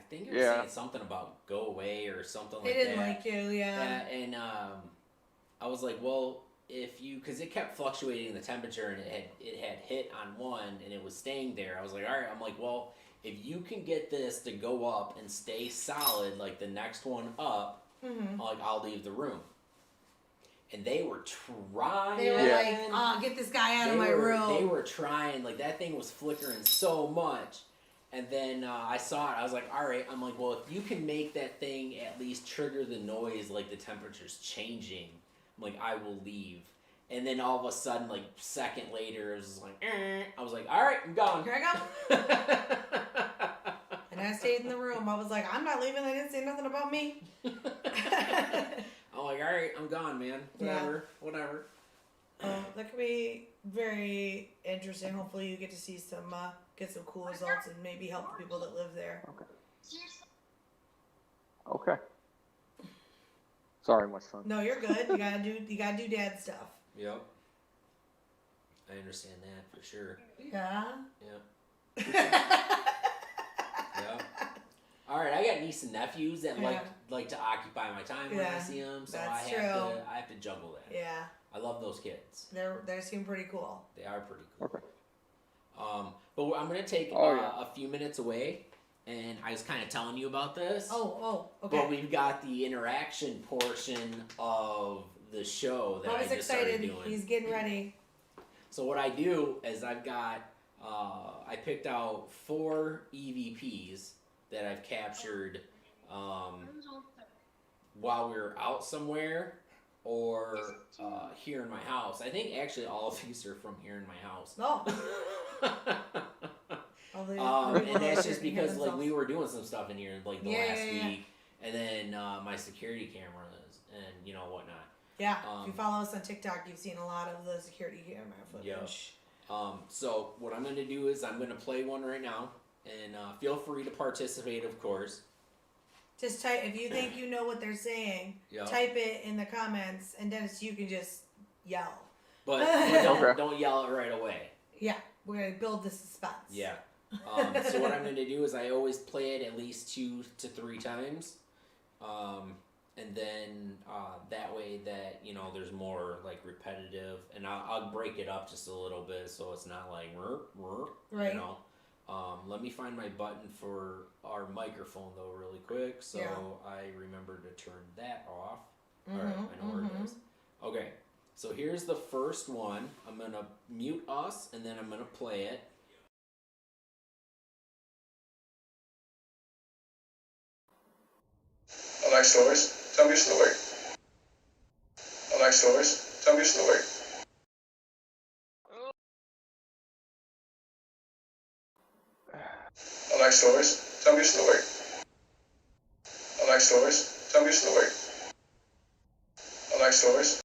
think it was saying something about go away or something like They didn't that. like you, yeah. And I was like, well, because it kept fluctuating the temperature and it had hit on one and it was staying there. I was like, all right. I'm like, well, if you can get this to go up and stay solid, like the next one up, like I'll leave the room. And they were trying. They were like, get this guy out of my room. They were trying. Like that thing was flickering so much. And then I saw it. I was like, all right. I'm like, well, if you can make that thing at least trigger the noise, like the temperature's changing, I'm like, I will leave. And then all of a sudden, like second later, it was just like, I was like, all right, I'm gone. Here I go. And I stayed in the room. I was like, I'm not leaving. They didn't say nothing about me. I'm like, all right, I'm gone, man. Whatever. That could be very interesting. Hopefully you get to see some, get some cool results and maybe help the people that live there. Okay. Sorry, my son. No, you're good. You gotta do dad stuff. Yep. I understand that for sure. Yeah. Yep. Yep. All right, I got niece and nephews that like to occupy my time when I see them, so that's I have to juggle that. Yeah. I love those kids. They seem pretty cool. They are pretty cool. Okay. But I'm gonna take a few minutes away, and I was kind of telling you about this. Oh, okay. But we've got the interaction portion of the show that I was just excited. started doing. He's getting ready. So what I do is I've got I picked out 4 EVPs that I've captured while we were out somewhere, or here in my house. I think actually all of these are from here in my house. No. And that's just because like we were doing some stuff in here like the last week, and then my security cameras and whatnot. Yeah, if you follow us on TikTok, you've seen a lot of the security camera footage. Yep. So what I'm going to do is I'm going to play one right now, and feel free to participate, of course. Just type, if you think you know what they're saying, type it in the comments, and Dennis, you can just yell. But don't yell it right away. Yeah, we're going to build the suspense. Yeah. So what I'm going to do is I always play it at least 2 to 3 times. And then that way that, there's more like repetitive, and I'll break it up just a little bit so it's not like, right. Let me find my button for our microphone though really quick so I remember to turn that off. All right, I know where it is. Okay, so here's the first one. I'm going to mute us, and then I'm going to play it. I like stories. Tell me a story. I like stories. Tell me a story. I like stories. Tell me a story. I like stories. Tell me a story. I like stories.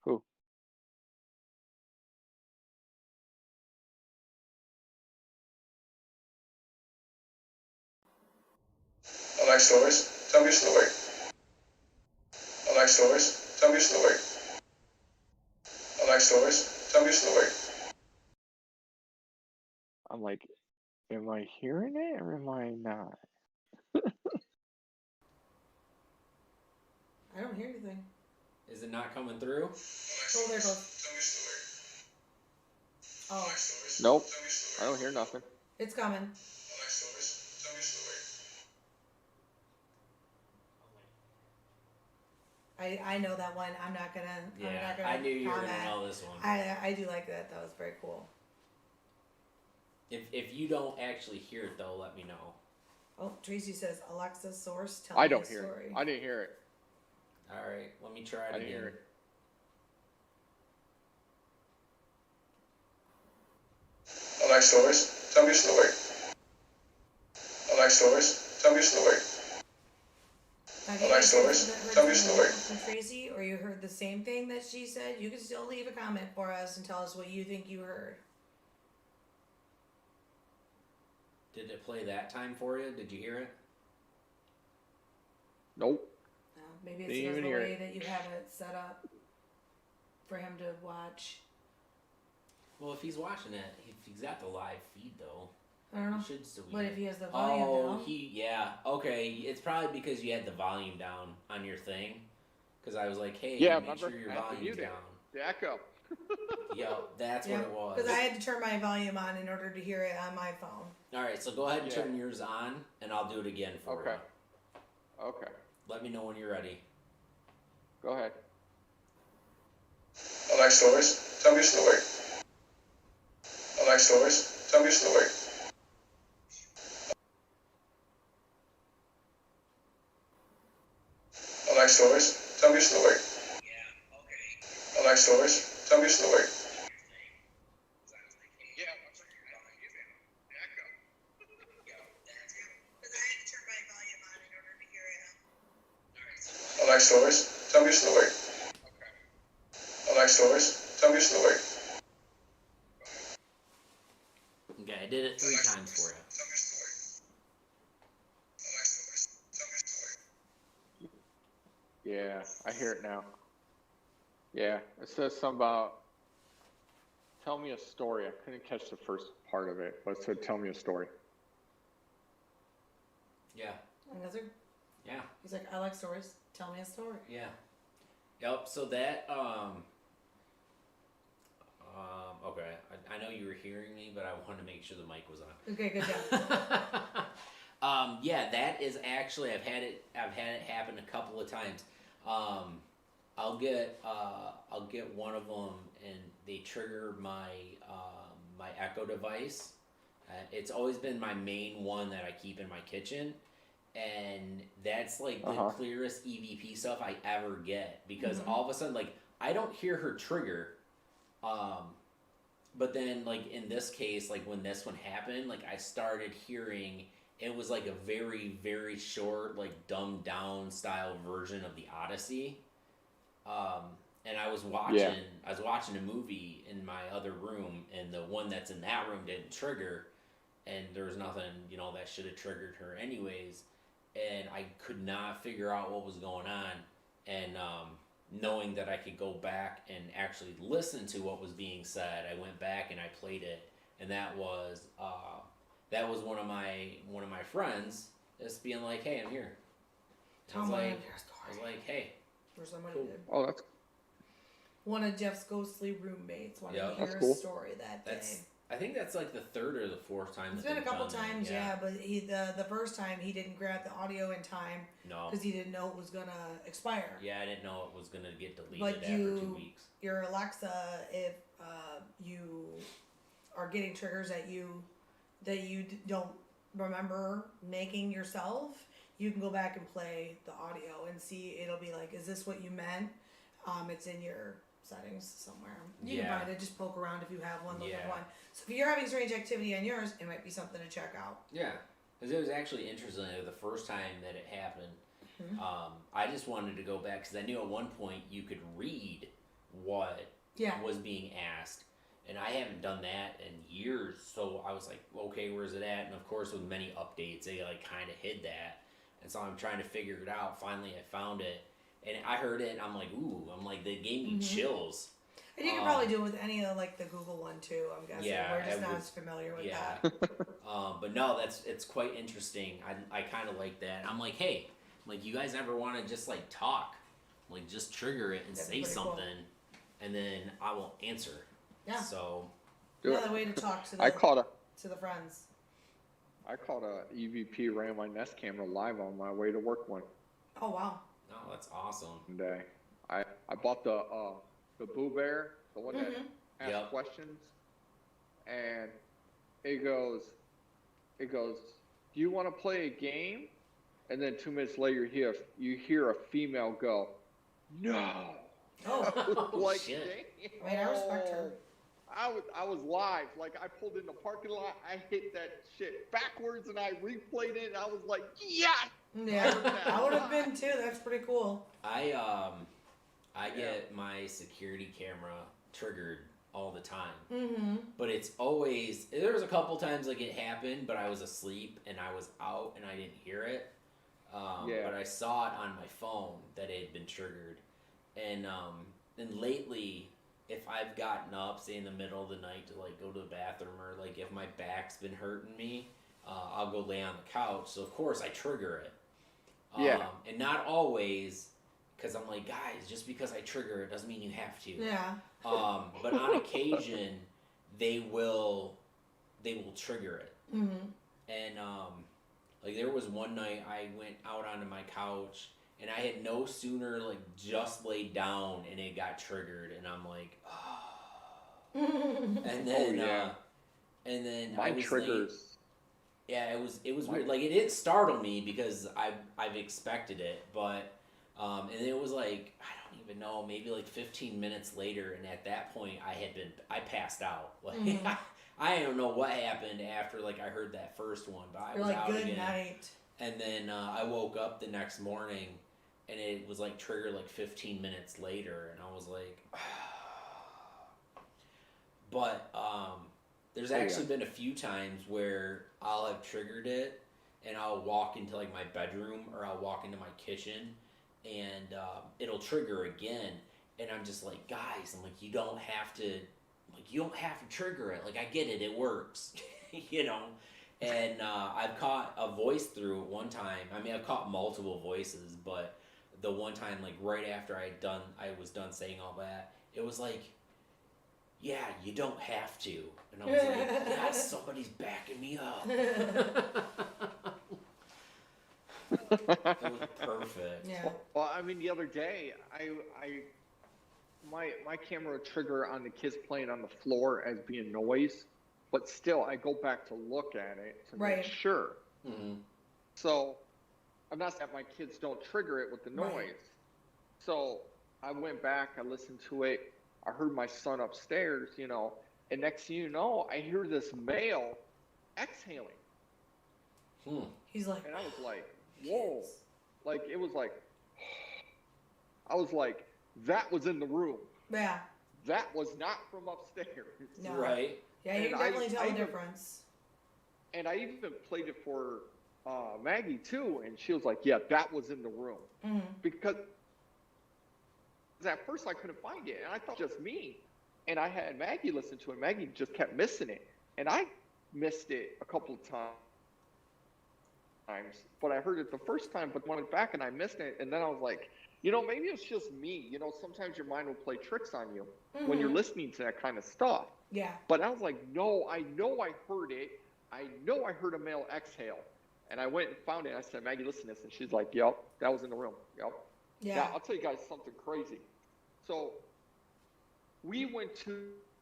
Who? I like stories. Tell me a story. I like stories. Tell me a story. I like stories. Tell me a story. I'm like, am I hearing it or am I not? I don't hear anything. Is it not coming through? Oh, there it goes. Tell me a story. Oh. I like stories. Nope. Tell me a story. I don't hear nothing. It's coming. I like stories. Tell me a story. I know that one. I'm not gonna. I knew you were comment. gonna know this one. I do like that. That was very cool. If you don't actually hear it though, let me know. Oh, Tracy says Alexa source. Tell I me don't a hear story. it. I didn't hear it. All right, let me try it I didn't again. hear it. I like stories. Tell me a story. I like stories. Tell me a story. Now, I like stories. Tell me a story. From Tracy, or you heard the same thing that she said, you can still leave a comment for us and tell us what you think you heard. Did it play that time for you? Did you hear it? Nope. Maybe it's Didn't because of even the hear way it. that you have it set up for him to watch. Well, if he's watching it, if he's got the live feed though, I don't know. he should still be. But if he has the volume down. Okay. It's probably because you had the volume down on your thing. Because I was like, hey, Yeah, make sure your I had to volume's mute it. down. The echo. Yep, that's what it was. Because I had to turn my volume on in order to hear it on my phone. All right, so go ahead and turn yours on, and I'll do it again for you. Okay. Let me know when you're ready. Go ahead. I like stories. Tell me a story. I like stories. Tell me a story. I like stories. Tell me a story. Yeah, okay. I like stories. Tell me a story. Yeah, what's your echo? Yeah, that's it. Because I had to turn my volume on in order to hear it. Alright. I like stories. Tell me a story. Okay. I like stories. Tell me a story. Okay, I did it 3 times for you. Tell me a story. I like stories. Tell me a story. Yeah, I hear it now. Yeah, it says something about tell me a story. I couldn't catch the first part of it, but it said tell me a story. Yeah. Another? Yeah. He's like, I like stories. Tell me a story. Yeah. Yep. So that okay. I know you were hearing me, but I wanted to make sure the mic was on. Okay, good job. Yeah, that is actually I've had it happen a couple of times. I'll get one of them and they trigger my my Echo device. It's always been my main one that I keep in my kitchen, and that's like the Uh-huh. clearest EVP stuff I ever get, because Mhm. all of a sudden, like, I don't hear her trigger, but then, like, in this case, like, when this one happened, like, I started hearing, it was like a very, very short, like, dumbed down style version of the Odyssey. And I was watching a movie in my other room, and the one that's in that room didn't trigger, and there was nothing, that should have triggered her anyways, and I could not figure out what was going on, and knowing that I could go back and actually listen to what was being said, I went back and I played it, and that was one of my friends just being like, "Hey, I'm here." I was like, "Hey." Or somebody Cool. did. Oh, that's One of Jeff's ghostly roommates wanted Yeah. to hear That's cool. a story that day. I think that's like the third or the fourth time. It's that been a they've couple done that, times, yeah, but the first time he didn't grab the audio in time No. because he didn't know it was gonna expire. Yeah, I didn't know it was gonna get deleted But after 2 weeks. Your Alexa, if you are getting triggers that you don't remember making yourself, you can go back and play the audio and see. It'll be like, is this what you meant? It's in your settings somewhere. You can Yeah. find it. Just poke around if you have one. Look at Yeah. one. So if you're having strange activity on yours, it might be something to check out. Yeah, because it was actually interesting the first time that it happened. Mhm. I just wanted to go back because I knew at one point you could read what Yeah. was being asked, and I haven't done that in years. So I was like, okay, where's it at? And of course, with many updates, they like kind of hid that, and so I'm trying to figure it out. Finally, I found it, and I heard it, and I'm like, ooh, they gave me chills. And you can probably do it with any of like the Google one too. I'm guessing Yeah, we're just it not was- as familiar with Yeah. that. But no, it's quite interesting. I kind of like that. I'm like, hey, like, you guys ever want to just like talk, like just trigger it and That'd say be pretty cool. something, and then I will answer. Yeah. So do it. Another way to talk to I the caught to the friends. a EVP ran my Nest camera live on my way to work one Oh wow. no, that's awesome. day. I bought the Boo Bear, the one that Mhm. asks Yep. questions, and it goes, do you want to play a game? And then 2 minutes later, you hear a female go, no. Oh, Oh, shit. I mean, I respect her. I was live. Like, I pulled in the parking lot, I hit that shit backwards, and I replayed it, and I was like, yeah. yeah. I would have been too. That's pretty cool. I Yeah. get my security camera triggered all the time, Mm-hmm. but it's always, there was a couple times like it happened, but I was asleep and I was out and I didn't hear it. Yeah. But I saw it on my phone that it had been triggered, and lately, if I've gotten up, say in the middle of the night to like go to the bathroom, or like if my back's been hurting me, I'll go lay on the couch. So of course I trigger it. Yeah. And not always, because I'm like, guys, just because I trigger it doesn't mean you have to. Yeah. But on occasion, they will trigger it. Mm-hmm. And like there was one night I went out onto my couch, and I had no sooner like just laid down and it got triggered, and I'm like, and then yeah. and then My I was triggers. yeah, it was weird. Like it didn't startle me because I've expected it, but and it was like, I don't even know, maybe like 15 minutes later, and at that point I passed out. Like Mhm. I don't know what happened after like I heard that first one, but I You're was like, out good again. night. And then I woke up the next morning, and it was like triggered like 15 minutes later, and I was like, but there's actually been a few times where I'll have triggered it, and I'll walk into like my bedroom or I'll walk into my kitchen, and it'll trigger again, and I'm just like, guys, I'm like, you don't have to trigger it. Like, I get it, it works, you know. And I've caught a voice through it one time. I mean, I've caught multiple voices, but the one time, like right after I was done saying all that, it was like, yeah, you don't have to. And I was like, yes, somebody's backing me up. It was perfect. Yeah. Well, I mean, the other day, my camera would trigger on the kids playing on the floor as being noise, but still, I go back to look at it to Right. make sure. Mm-hmm. So I'm not saying my kids don't trigger it with the noise. Right. So I went back, I listened to it. I heard my son upstairs, you know, and next thing you know, I hear this male exhaling. He's like, And I was like, whoa. Like, it was like, I was like, that was in the room. yeah, That was not from upstairs. no. Right. Yeah, you And can definitely tell I the even- difference. And I even played it for Maggie too, and she was like, yeah, that was in the room. Mm-hmm. Because at first I couldn't find it, and I thought just me. And I had Maggie listen to it. Maggie just kept missing it, and I missed it a couple of times. But I heard it the first time, but went back and I missed it. And then I was like, you know, maybe it's just me. You know, sometimes your mind will play tricks on you when you're listening to that kind of stuff. Yeah. But I was like, no, I know I heard it. I know I heard a male exhale. And I went and found it. I said, Maggie, listen to this. And she's like, yep, that was in the room. Yep. Yeah. Now, I'll tell you guys something crazy. So we went to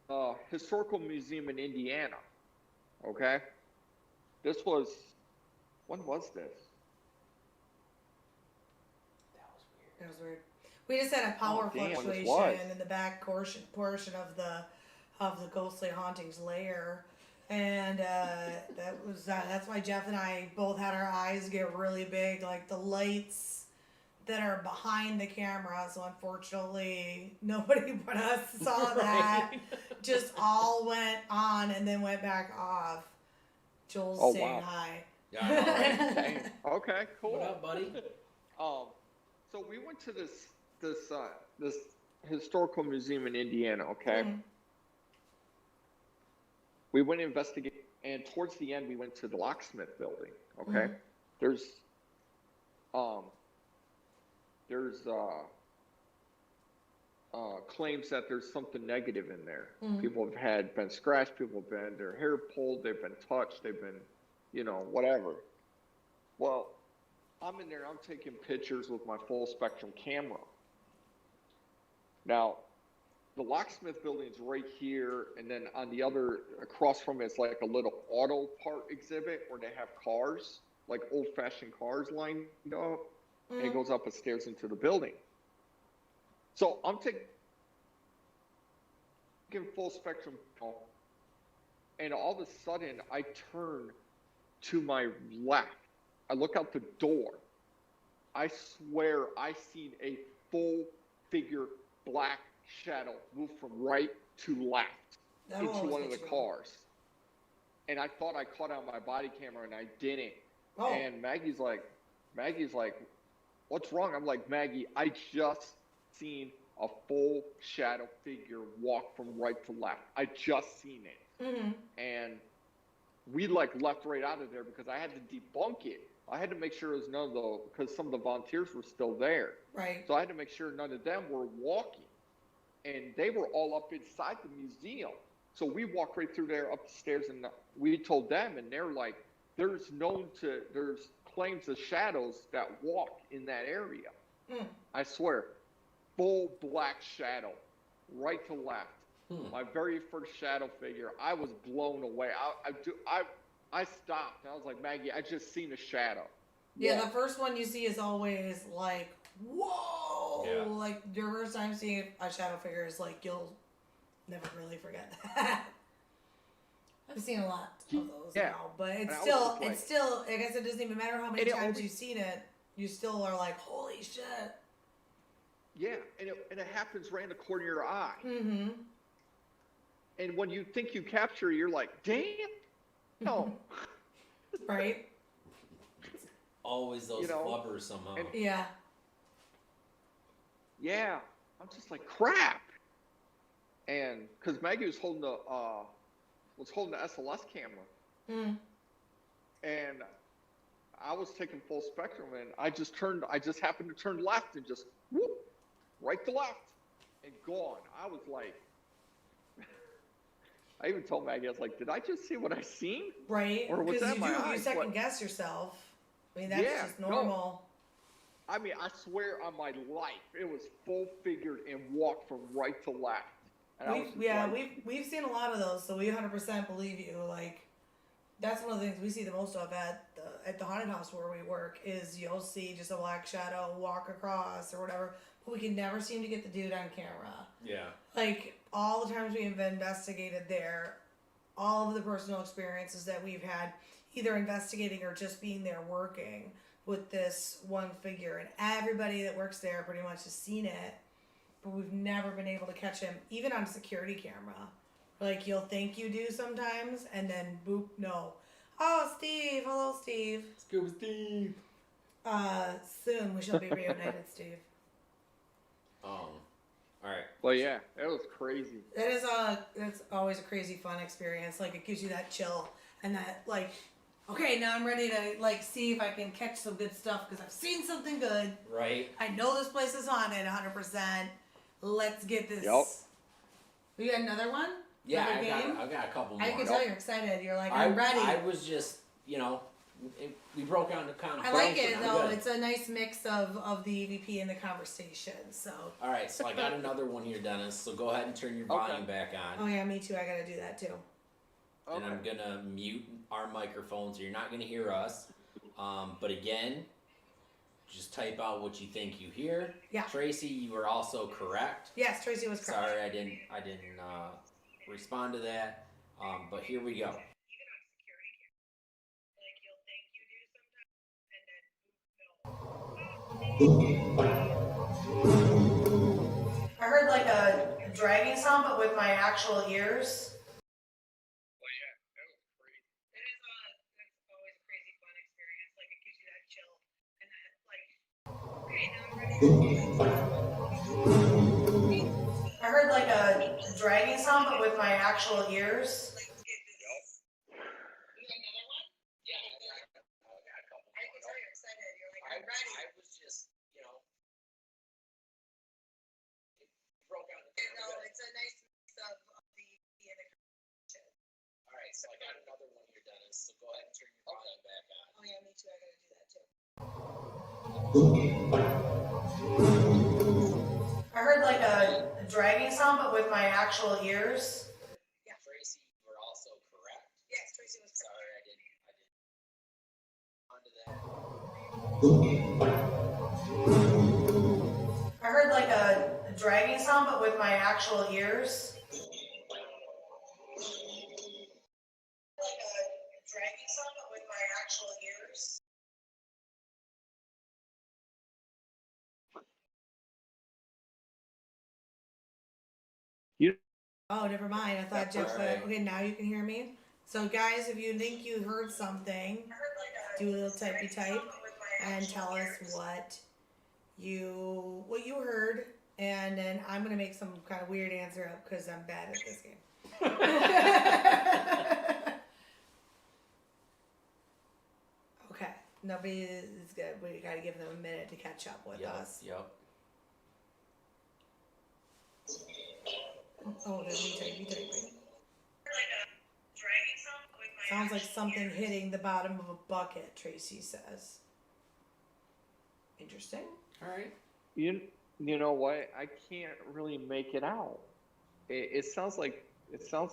a historical museum in Indiana. Okay? This was, when was this? That was weird. We just had a power damn, this fluctuation was. in the back portion of the ghostly hauntings layer, and that's why Jeff and I both had our eyes get really big, like the lights that are behind the camera. So unfortunately, nobody but us saw that. Just all went on and then went back off. Joel's Oh, saying wow. hi. Yeah, I know, right? Dang. Okay, cool. What up, buddy? So we went to this historical museum in Indiana. Okay. Mhm. We went to investigate, and towards the end, we went to the locksmith building. Okay. Mhm. There's claims that there's something negative in there. Mhm. People have been scratched. People have been their hair pulled. They've been touched. They've been, you know, whatever. Well, I'm in there. I'm taking pictures with my full spectrum camera. Now, the locksmith building's right here, and then on the other, across from it's like a little auto part exhibit where they have cars, like old-fashioned cars lined up, and it goes up the stairs into the building. So I'm taking full spectrum, and all of a sudden I turn to my left. I look out the door. I swear I seen a full figure black shadow move from right to left That into always one of the gets you. cars. And I thought I caught on my body camera and I didn't. Oh. And Maggie's like, what's wrong? I'm like, Maggie, I just seen a full shadow figure walk from right to left. I just seen it. Mm-hmm. And we like left right out of there because I had to debunk it. I had to make sure it was none of the, because some of the volunteers were still there. Right. So I had to make sure none of them were walking. And they were all up inside the museum. So we walked right through there up the stairs, and we told them, and they're like, there's claims of shadows that walk in that area. Mm. I swear, full black shadow, right to left. My very first shadow figure, I was blown away. I stopped. I was like, Maggie, I just seen a shadow. Yeah, walk. the first one you see is always like, whoa! Yeah. Like your first time seeing a shadow figure is like you'll never really forget that. I've seen a lot of those Yeah. now, but And it's I was still, just like- it's still. I guess it doesn't even matter how many And it times always- you've seen it. You still are like, holy shit. Yeah, and it happens right in the corner of your eye. Mm-hmm. And when you think you capture it, you're like, damn, no. Right. Always those You know, flubbers somehow. and- Yeah. Yeah, I'm just like, crap. And because Maggie was holding the SLS camera, Mm. and I was taking full spectrum, and I just happened to turn left and just whoop, right to left, and gone. I was like, I even told Maggie, I was like, did I just see what I seen? Right. Or was that you my do. You eyes? second What? guess yourself. I mean, that's Yeah, just no. normal. I mean, I swear on my life, it was full figured and walked from right to left. And I was just like, We've seen a lot of those, so we 100% believe you. Like, That's one of the things we see the most of at the haunted house where we work is you'll see just a black shadow walk across or whatever, but we can never seem to get the dude on camera. Yeah. Like all the times we've investigated there, all of the personal experiences that we've had, either investigating or just being there working with this one figure, and everybody that works there pretty much has seen it, but we've never been able to catch him, even on security camera. Like, you'll think you do sometimes, and then boop, no. Oh, Steve. Hello, Steve. Scuba Steve. Soon we shall be reunited, Steve. All right. Well, yeah, that was crazy. It's always a crazy fun experience. Like, it gives you that chill and that, like, okay, now I'm ready to, like, see if I can catch some good stuff because I've seen something good. Right. I know this place is haunted 100%. Let's get this. Yep. You got another one? Yeah, Another game? I got a couple more. I can tell you're excited. You're like, I'm ready. I was just, we broke down the conversation. I like it though. It's a nice mix of the EVP and the conversation. So. All right, so I got another one here, Dennis. So go ahead and turn your volume back on. Oh yeah, me too. I gotta do that too. And I'm gonna mute our microphone so you're not gonna hear us. But again, just type out what you think you hear. Yeah. Tracy, you were also correct. Yes, Tracy was correct. Sorry, I didn't respond to that. But here we go. Even on security camera, like you'll think you do sometimes, and then no. I heard like a dragging sound, but with my actual ears. Well, yeah, that was crazy. It's always a crazy fun experience. Like it gives you that chill, and that like, okay, now I'm ready. I heard like a dragging sound, but with my actual ears. Let's get this. You got another one? Yeah, I got a couple. I can tell you're excited. You're like, I'm ready. I was just, broke out the No, it's a nice mix of the and the conversation. All right, so I got another one here, Dennis. So go ahead and turn your volume back on. Oh yeah, me too. I gotta do that too. I heard like a dragging sound, but with my actual ears. Yeah. Tracy, you were also correct. Yes, Tracy was correct. Sorry, I didn't onto that. I heard like a dragging sound, but with my actual ears. Like a dragging sound, but with my actual ears. Oh, never mind. I thought That's Jeff all said, right. okay, now you can hear me. So guys, if you think you heard something, do a little typey type and tell us what you heard, and then I'm gonna make some kind of weird answer up because I'm bad at this game. Okay, nobody is good. We gotta give them a minute to catch up with us. Yep. Oh, there's me typey typing. Like a dragging sound, but with my Sounds like actual something ears. hitting the bottom of a bucket, Tracy says. Interesting. All right. You know what? I can't really make it out. It sounds like some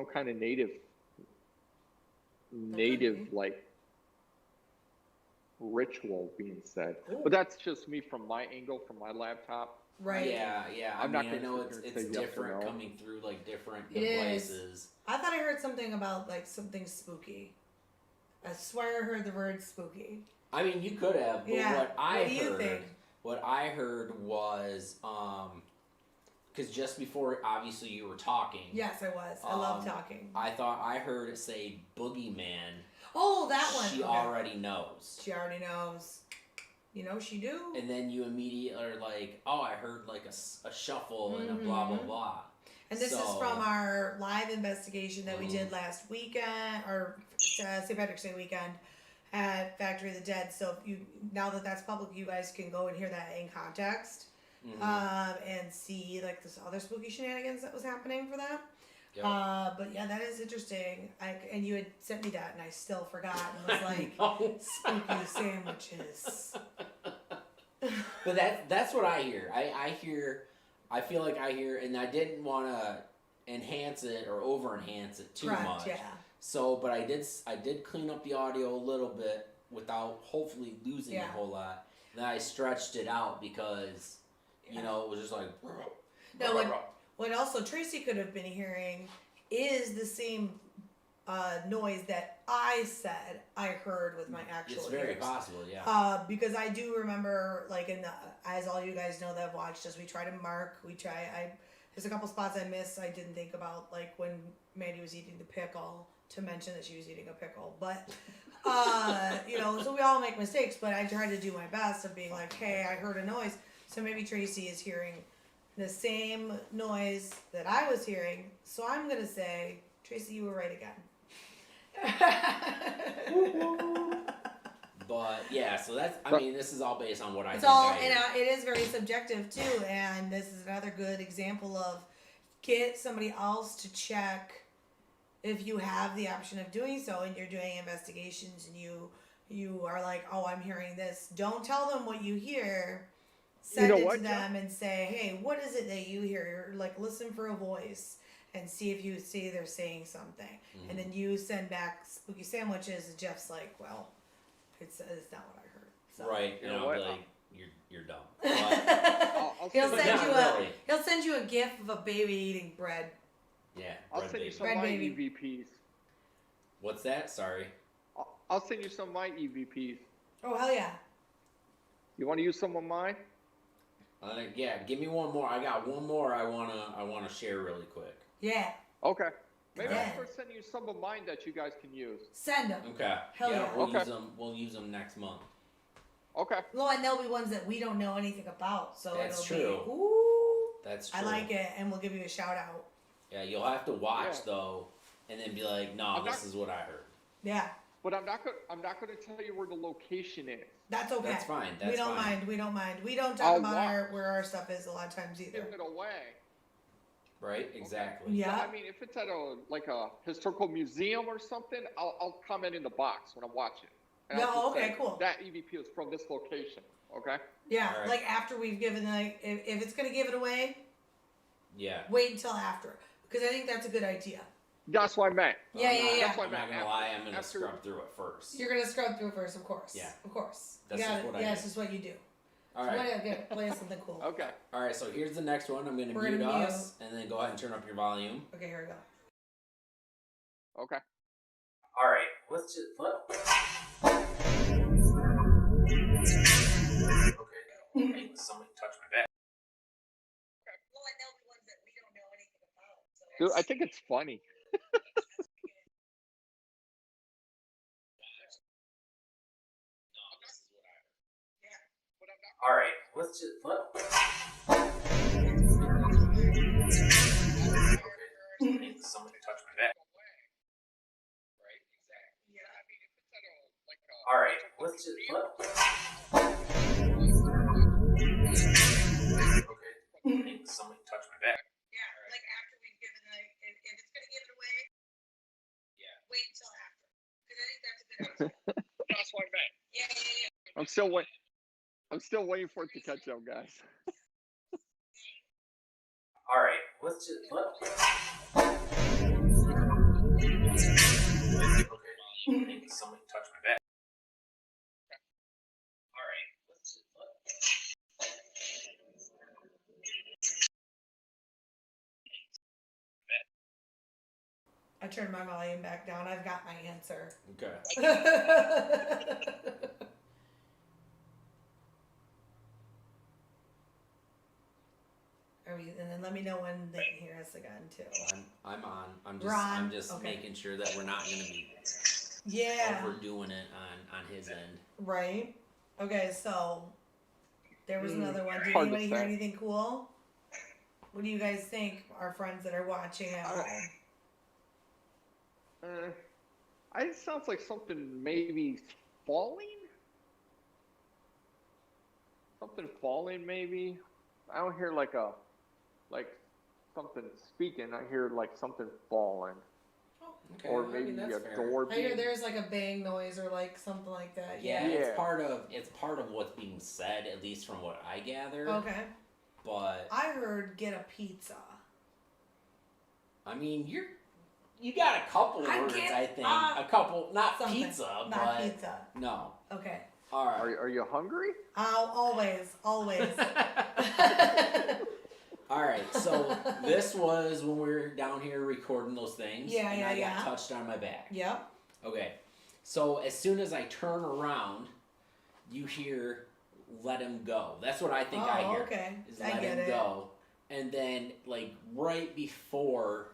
kind of native like ritual being said. Ooh. But that's just me from my angle, from my laptop. Right. Yeah. I'm not I gonna know sit it's there and say yes or different no. coming through like different It is. devices. I thought I heard something about like something spooky. I swear I heard the word spooky. I mean, you could have, but Yeah. what I What do you think? was, because just before, obviously, you were talking. Yes, I was. I love Um, talking. I thought I heard it say boogeyman. Oh, that one. She Okay. already knows. She already knows. You know she do. And then you immediately are like, oh, I heard like a shuffle and a blah, blah, Mhm. blah. And this is So- from our live investigation that we did last weekend, or St. Patrick's Day weekend at Factory of the Dead. So if you, now that that's public, you guys can go and hear that in context, Mhm. and see like this other spooky shenanigans that was happening for that. Yep. But yeah, that is interesting. And you had sent me that, and I still forgot and was like, No. spooky sandwiches. But that's what I hear. I feel like I hear, and I didn't want to enhance it or over enhance it too Correct, much. yeah. So, but I did clean up the audio a little bit without hopefully losing a whole lot. Then I stretched it out because you know it was just like. Now, what also Tracy could have been hearing is the same noise that I said I heard with my actual It's very ears. possible, yeah. Because I do remember, like, as all you guys know that have watched us, we try to mark, there's a couple spots I missed, I didn't think about, like, when Mandy was eating the pickle, to mention that she was eating a pickle, but, you know, so we all make mistakes, but I try to do my best of being like, hey, I heard a noise, so maybe Tracy is hearing the same noise that I was hearing, so I'm gonna say, Tracy, you were right again. But yeah, so that's. I mean, this is all based on what I. It's think all, I hear. and it is very subjective too. And this is another good example of get somebody else to check if you have the option of doing so, and you're doing investigations, and you are like, oh, I'm hearing this. Don't tell them what you hear. Send it to them and say, hey, what is it that you hear? Like, listen for a voice. And see if you see they're saying something. Mm-hmm. And then you send back spooky sandwiches, and Jeff's like, well, it's not what I heard. So. Right, and I'll be like, you're dumb. He'll send you a gif of a baby eating bread. Yeah, I'll send you some of my EVPs. What's that? Sorry. I'll send you some of my EVPs. Oh, hell yeah. You want to use some of mine? Yeah, give me one more. I got one more I wanna share really quick. Yeah. Okay. Maybe I'll first send you some of mine that you guys can use. Send them. Okay. Hell yeah. We'll use them next month. Okay. Well, and they'll be ones that we don't know anything about, so that's it'll true. be, ooh. That's true. I like it, and we'll give you a shout out. Yeah, you'll have to watch though, and then be like, "No, this is what I heard." Yeah. But I'm not gonna tell you where the location is. That's okay. That's fine. We don't mind. We don't mind. We don't talk about where our stuff is a lot of times either. Give it away. Right. Exactly. Yeah. I mean, if it's at a historical museum or something, I'll comment in the box when I'm watching. And No. Okay. Cool. That EVP is from this location. Okay. Yeah. Right. Like after we've given, like, if it's gonna give it away. Yeah. Wait until after, because I think that's a good idea. That's what I meant. Yeah. That's what I'm not gonna lie. I'm gonna scrub through it first. You're gonna scrub through it first, of course. Yeah. Of course. That's just what I do. That's just what you do. All right. Play something cool. Okay. All right. So here's the next one. I'm gonna mute us, and then go ahead and turn up your volume. Okay. Here we go. Okay. All right. Let's just Okay. Somebody touch my back. Well, I know the ones that we don't know anything about. So Dude, I think it's funny. All right, let's just somebody touch my back. All right, let's just somebody touch my back. yeah, like after we've given if it's gonna give it away, wait until after, because I think that's a good idea. That's what I meant. Yeah. I'm still waiting for it to catch up, guys. All right, let's just somebody touch my back. All right, let's just I turned my volume back down. I've got my answer. Okay. And then let me know when they can hear us again too. I'm on. I'm just making sure that we're not gonna be overdoing it on his end. Right. Okay, so there was another one. Did Hard anybody to hear say. anything cool? What do you guys think, our friends that are watching at home? It sounds like something maybe falling. Something falling, maybe. I don't hear like something speaking. I hear like something falling. Okay. Or maybe that's a fair. door I hear being. there's like a bang noise or like something like that. Yeah, Yeah. it's part of what's being said, at least from what I gather. Okay. But I heard get a pizza. I mean, you got a couple I words, get- I think. A couple, not something. pizza, Not but pizza. no. Okay. All right. Are you hungry? Always. All right, so this was when we were down here recording those things. Yeah, and yeah, I got yeah. touched on my back. Yep. Okay, so as soon as I turn around, you hear "let him go." That's what I think I hear. Okay. Is I "let get him it. go," and then like right before,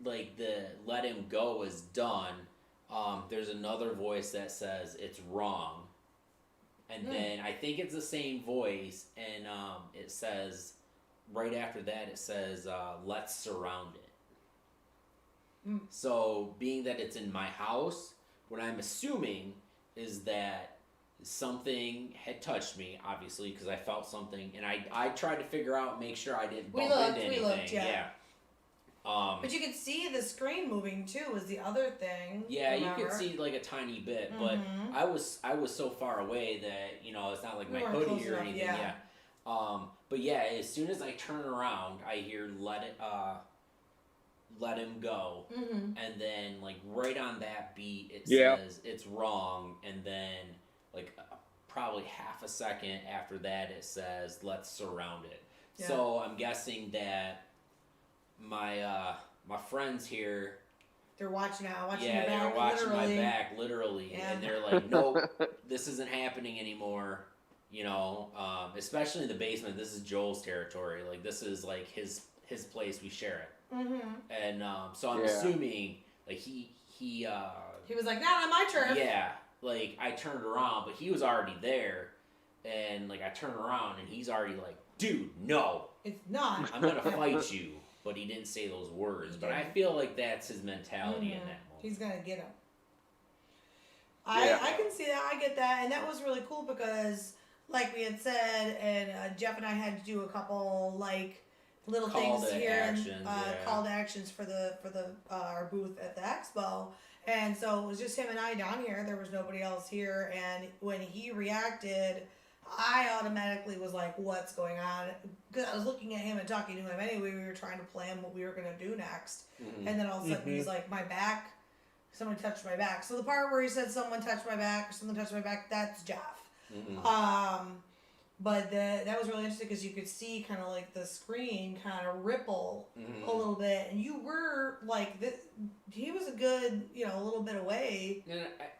like the "let him go" is done, there's another voice that says it's wrong, and then I think it's the same voice, and it says. Right after that, it says, let's surround it. So, being that it's in my house, what I'm assuming is that something had touched me, obviously, because I felt something, and I tried to figure out, make sure I didn't bump into anything. We looked, yeah. But you could see the screen moving, too, was the other thing. Yeah, remember? you could see, like, a tiny bit, but I was so far away that, it's not like my hoodie or anything, yeah. But yeah, as soon as I turn around, I hear let him go, and then like right on that beat, it says it's wrong, and then like probably half a second after that, it says let's surround it. Yeah. So I'm guessing that my friends here. They're watching now, your back. Yeah, they're watching my back literally, and they're like, nope, this isn't happening anymore. Especially in the basement, this is Joel's territory. Like, this is, like, his place. We share it. And, so I'm assuming, like, he was like, not on my turf. Yeah. Like, I turned around, but he was already there. And, like, I turned around, and he's already like, dude, no. It's not. I'm gonna fight you. But he didn't say those words. But I feel like that's his mentality in that moment. He's gonna get him. I can see that. I get that. And that was really cool because... Like we had said, and Jeff and I had to do a couple like little things here and call to actions for the our booth at the expo, and so it was just him and I down here. There was nobody else here, and when he reacted, I automatically was like, "What's going on?" Because I was looking at him and talking to him anyway. We were trying to plan what we were gonna do next, and then all of a sudden he's like, "My back, someone touched my back." So the part where he said someone touched my back, or someone touched my back, that's Jeff. But that was really interesting because you could see kind of like the screen kind of ripple a little bit, and you were like, he was a good, a little bit away.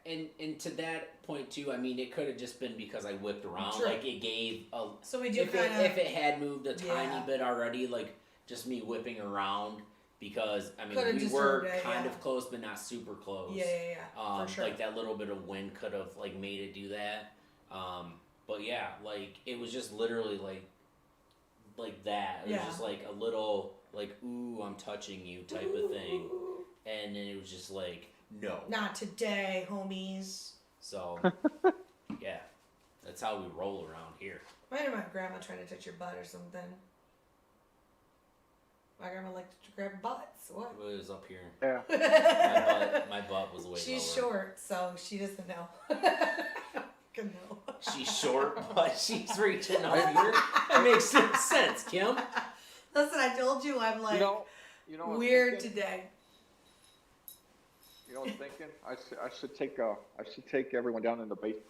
And to that point too, I mean, it could have just been because I whipped around, True. like it gave a. So we do if it had moved a tiny bit already, like just me whipping around. Because, I mean, we were kind of close, but not super close. Yeah, for sure. Like, that little bit of wind could have, like, made it do that. But, yeah, like, it was just literally, like that. It was just, like, a little, like, ooh, I'm touching you type of thing. And then it was just, like, no. Not today, homies. So, yeah. That's how we roll around here. Why did my grandma trying to touch your butt or something? My grandma liked to grab butts. What? It was up here. Yeah. My butt was way lower. She's short, so she doesn't know. Can know. She's short, but she's reaching up here. That makes no sense, Kim. Listen, I told you I'm like you know weird today. You know what I'm thinking? I should take everyone down in the basement.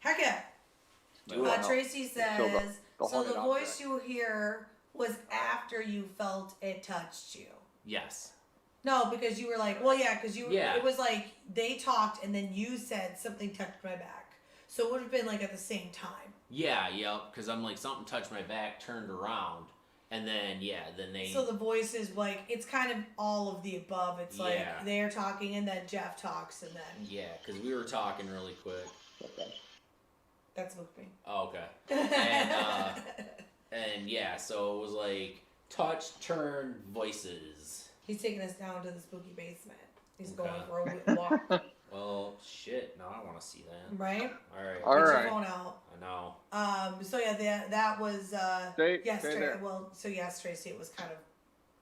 Heck yeah. Tracy says, so the voice you hear was after you felt it touched you. Yes. No, because you were like, well, yeah, because it was like they talked and then you said something touched my back. So it would have been like at the same time. Yeah, because I'm like, something touched my back, turned around, and then, then they... So the voice is like, it's kind of all of the above. It's like they're talking and then Jeff talks and then... Yeah, because we were talking really quick. That's with me. Oh, okay. And yeah, so it was like touch, turn, voices. He's taking us down to the spooky basement. He's going for a walk. Well, shit. No, I want to see that. Right? All right. Get your phone out. I know. So yeah, that was stay there. Well, so yes, Tracy, it was kind of.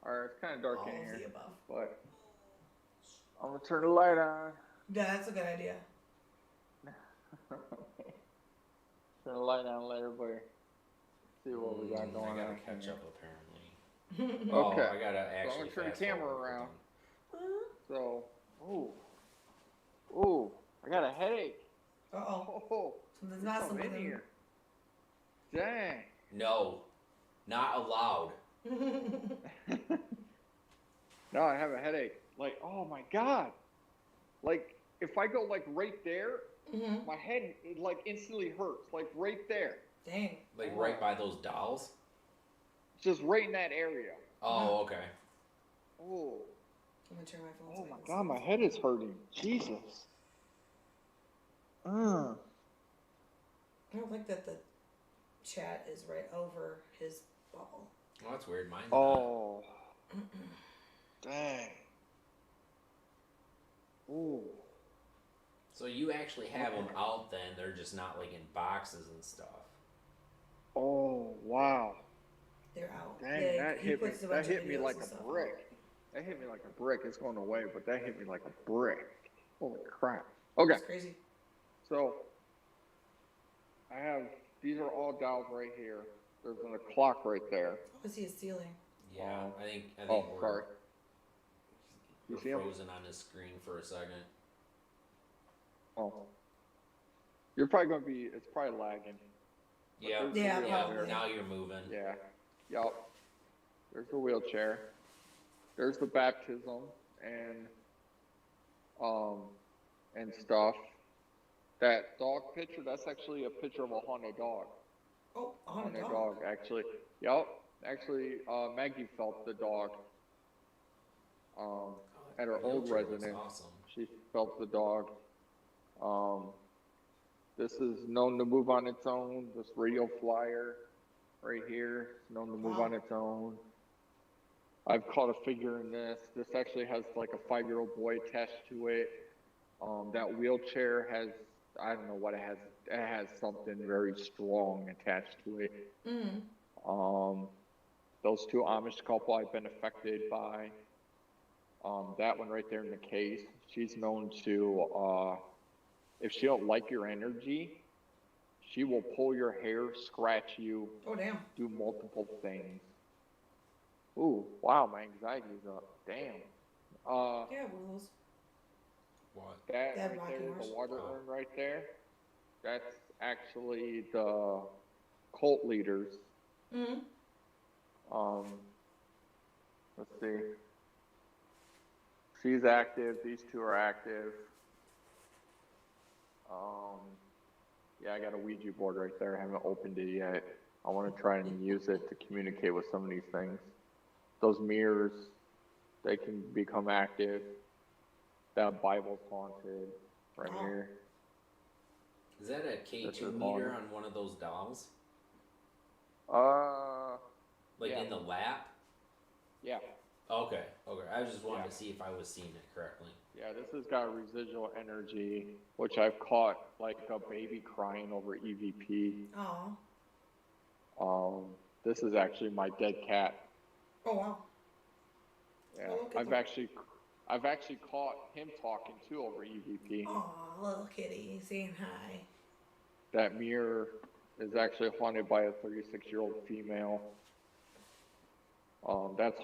Alright, it's kind of dark all in of here. the above. But I'm gonna turn the light on. Yeah, that's a good idea. Turn the light on, let everybody see what we got going on. I gotta catch up, apparently. Oh, Okay. I gotta So I'm actually gonna turn the fast camera forward. around. So, ooh, I got a headache. Uh-oh. Oh, Something's there's messing something with in him. here. Dang. No, not allowed. No, I have a headache. Like, oh my god. Like, if I go like right there, my head like instantly hurts. Like right there. Dang. Like right by those dolls. Just right in that area. Oh, okay. Oh. I'm gonna turn my phone. Oh so I my can god, see my this. head is hurting. Jesus. I don't like that the chat is right over his bubble. Well, that's weird. Mine's Oh. Dang. Ooh. So you actually have them out then, they're just not like in boxes and stuff. Oh, wow. They're out. Dang, Yeah, that he hit me. puts a That bunch of hit me videos like and a stuff brick. That hit me like a brick. It's going away, but that hit me like a brick. Holy crap. Okay, It's crazy. so I have, these are all dials right here. There's a clock right there. I see his ceiling. Yeah, I think Oh, we're, sorry. we're You see 'em? frozen on this screen for a second. Oh. You're probably going to be, it's probably lagging. Yeah, there's the Yeah, wheel probably. there. now you're moving. Yeah. Yup. There's the wheelchair. There's the baptism and stuff. That dog picture, that's actually a picture of a haunted dog. Oh, a haunted Haunted dog. dog, actually. Yup. Actually, Maggie felt the dog. At her old Wheelchair looks residence. awesome. She felt the dog. This is known to move on its own. This radio flyer right here is known to move on its own. I've caught a figure in this. This actually has like a 5-year-old boy attached to it. That wheelchair has, I don't know what it has. It has something very strong attached to it. Those two Amish couple I've been affected by. That one right there in the case, she's known to, if she don't like your energy, she will pull your hair, scratch you, Oh, damn. do multiple things. Ooh, wow, my anxiety's up. Damn. Yeah, one of those. What? That Dead right rocking there, horse. the water urn right there, that's actually the cult leaders. Let's see. She's active. These two are active. Yeah, I got a Ouija board right there. I haven't opened it yet. I want to try and use it to communicate with some of these things. Those mirrors, they can become active. That Bible's haunted right here. Is that a K2 meter on one of those dolls? Like yeah. in the lap? Yeah. Okay. I just wanted to see if I was seeing it correctly. Yeah, this has got residual energy, which I've caught like a baby crying over EVP. Oh. This is actually my dead cat. Oh, wow. Yeah, Oh, look at I've actually caught him talking too over EVP. Oh, little kitty saying hi. That mirror is actually haunted by a 36-year-old female. That's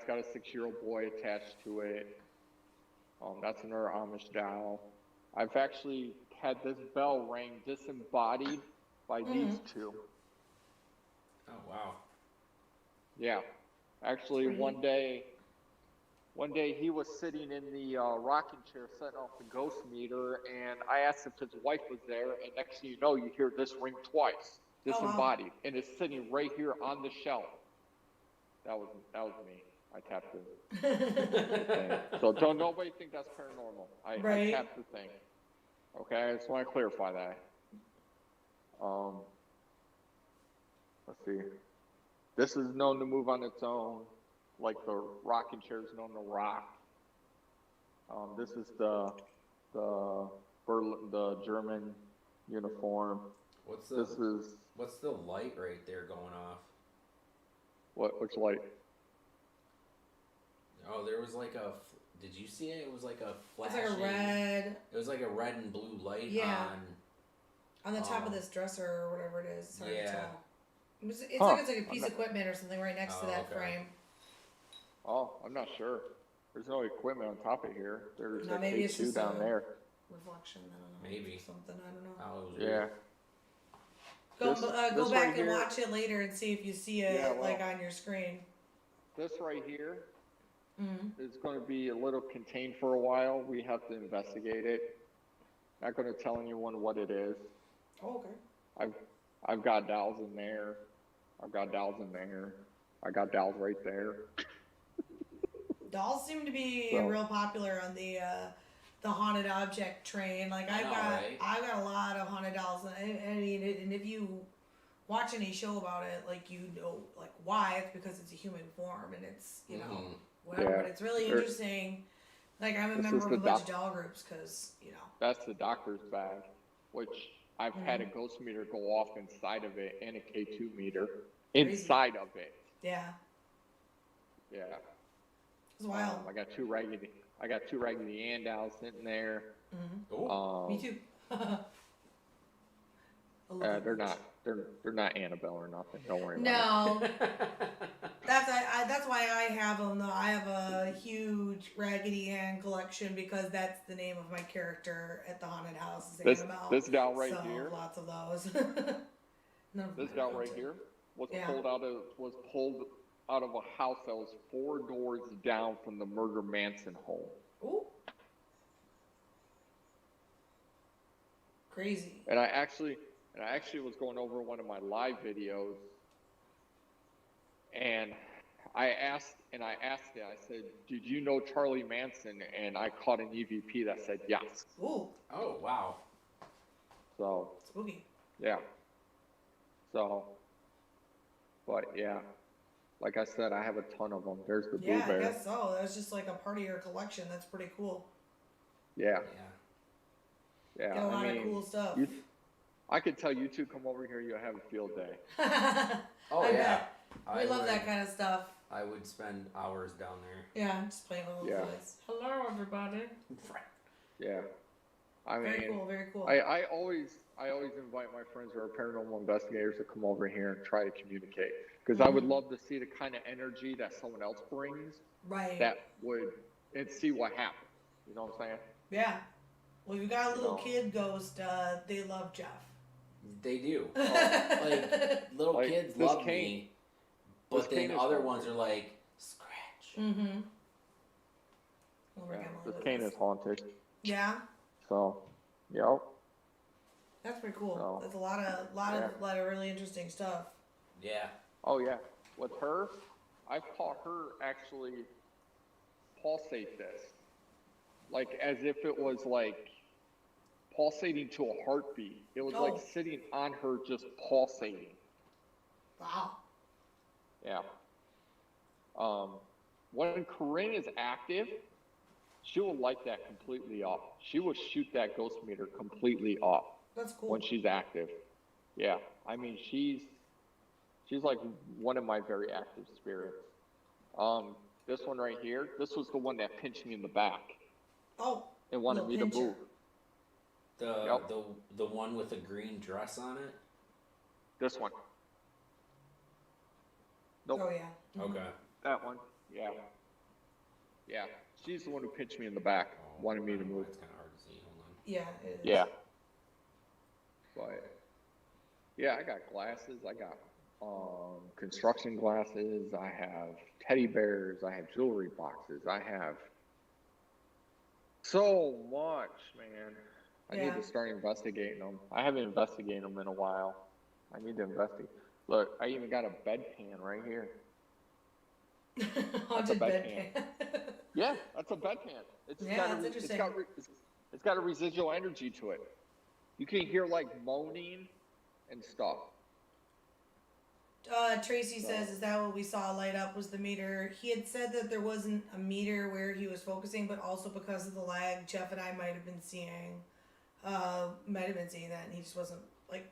got a 6-year-old boy attached to it. That's another Amish doll. I've actually had this bell ring disembodied by these two. Oh, wow. Yeah. Actually, one day he was sitting in the rocking chair setting off the ghost meter, and I asked if his wife was there, and next thing you know, you hear this ring twice, disembodied, and it's sitting right here on the shelf. That was me. I tapped the thing. So don't nobody think that's paranormal. I tapped the thing. Okay, I just want to clarify that. Let's see. This is known to move on its own, like the rocking chair is known to rock. This is the German uniform. What's the light right there going off? Which light? Oh, there was like a. Did you see it? It was like a flashing. It's like a red. It was like a red and blue light on the top of this dresser or whatever it is. It's hard to tell. It's Huh. like a piece of equipment or something right next to Oh, that okay. frame. Oh, I'm not sure. There's no equipment on top of here. There's No, a maybe it's K2 just down a- there. Reflection, I don't know. Maybe. Something, I don't know. Oh, it was Yeah. weird. Go, This- go this back right and here- watch it later and see if you see it Yeah, well- like on your screen. This right here Mm-hmm. is going to be a little contained for a while. We have to investigate it. Not going to tell anyone what it is. Oh, okay. I've got dowels in there. I've got dowels in there. I got dowels right there. Dolls seem to be So- real popular on the haunted object train. Like I know, right? I've got a lot of haunted dolls, and I mean, and if you watch any show about it, like you know, like why it's because it's a human form and it's you know Mhm. whatever. Yeah. But it's really There- interesting. Like I'm a This member is of the a bunch doc- of doll groups because you know. That's the doctor's bag, which I've had a ghost meter go off inside of it and a K2 meter inside of it. Yeah, Yeah. it's wild. I got two raggedy Ann dolls sitting there. Oh, Me too. I love They're it. not. They're not Annabelle or nothing. Don't worry about No, that's why I have them though. I have a huge Raggedy Ann collection because that's the name of my character at the haunted house. Is This- Annabelle. this doll right so here? Lots of those. None of This mine doll are right good. here was Yeah. pulled out of a house that was 4 doors down from the Murder Manson home. Ooh. Crazy. And I actually was going over one of my live videos, and I asked it. I said, "Did you know Charlie Manson?" And I caught an EVP that said yes. Ooh, oh, wow. So spooky. yeah. So, but yeah, like I said, I have a ton of them. There's the Blue Yeah, I Bear. guess so. That's just like a part of your collection. That's pretty cool. Yeah, Yeah. yeah. Got a lot I of mean, cool stuff. I could tell you two come over here, you'll have a field day. Oh, I yeah. bet. I We love would- that kind of stuff. I would spend hours down there. Yeah, just playing with little Yeah. toys. Hello, everybody. Yeah. I mean, Very cool. Very cool. I always invite my friends who are paranormal investigators to come over here and try to communicate, because I would love to see the kind of energy that someone else brings Right. and see what happens. You know what I'm saying? Yeah. Well, you got a little No. kid ghost. They love Jeff. They do. Like, little Like, kids this love Kane- me, but this Kane then is other haunted. ones are like, scratch. Mm-hmm. Yeah, this cane is haunted. Yeah, So, yep. that's pretty cool. No. That's a lot of really interesting stuff. Yeah. Oh yeah. With her, I've caught her actually pulsate this, like as if it was like pulsating to a heartbeat. It was Oh. like sitting on her, just pulsating. Wow. Yeah. When Corinne is active, she will light that completely off. She will shoot that ghost meter completely off That's cool. when she's active. Yeah. I mean, she's like one of my very active spirits. This one right here, this was the one that pinched me in the back Oh. and wanted me Little to pincher. move. The Yep. the one with the green dress on it. This one. Nope. Oh yeah. Mhm. Okay. That one. Yeah. Yeah. She's the one who pinched me in the back, wanted me to move. It's kind of hard to see. Hold on. Yeah. It is. Yeah. But yeah, I got glasses. I got construction glasses. I have teddy bears. I have jewelry boxes. I have so much, man. I need Yeah. to start investigating them. I haven't investigated them in a while. I need to investigate. Look, I even got a bedpan right here. Haunted bedpan. bedpan. Yeah, that's a bedpan. It's Yeah, got that's a, interesting. it's got a residual energy to it. You can hear like moaning and stuff. Tracy says, "Is that what we saw light up? Was the meter?" He had said that there wasn't a meter where he was focusing, but also because of the lag, Jeff and I might have been seeing that, and he just wasn't like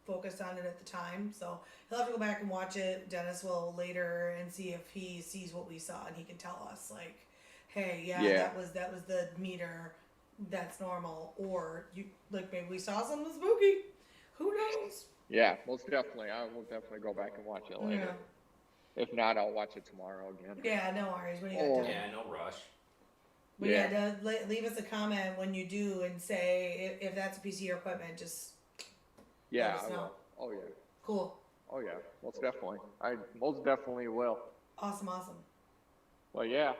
focused on it at the time. So he'll have to go back and watch it. Dennis will later and see if he sees what we saw, and he can tell us like, "Hey, yeah. that was the meter. That's normal," or you like maybe we saw something spooky. Who knows? Yeah, most definitely. I will definitely go back and watch it later. Yeah. If not, I'll watch it tomorrow again. Yeah, no worries. When you Oh. got time. Yeah, no rush. But yeah, leave us a comment when you do and say if that's a piece of your equipment. Just Yeah, let us I know. will. Oh yeah. Cool. Oh yeah, most definitely. I most definitely will. Awesome. Well, yeah.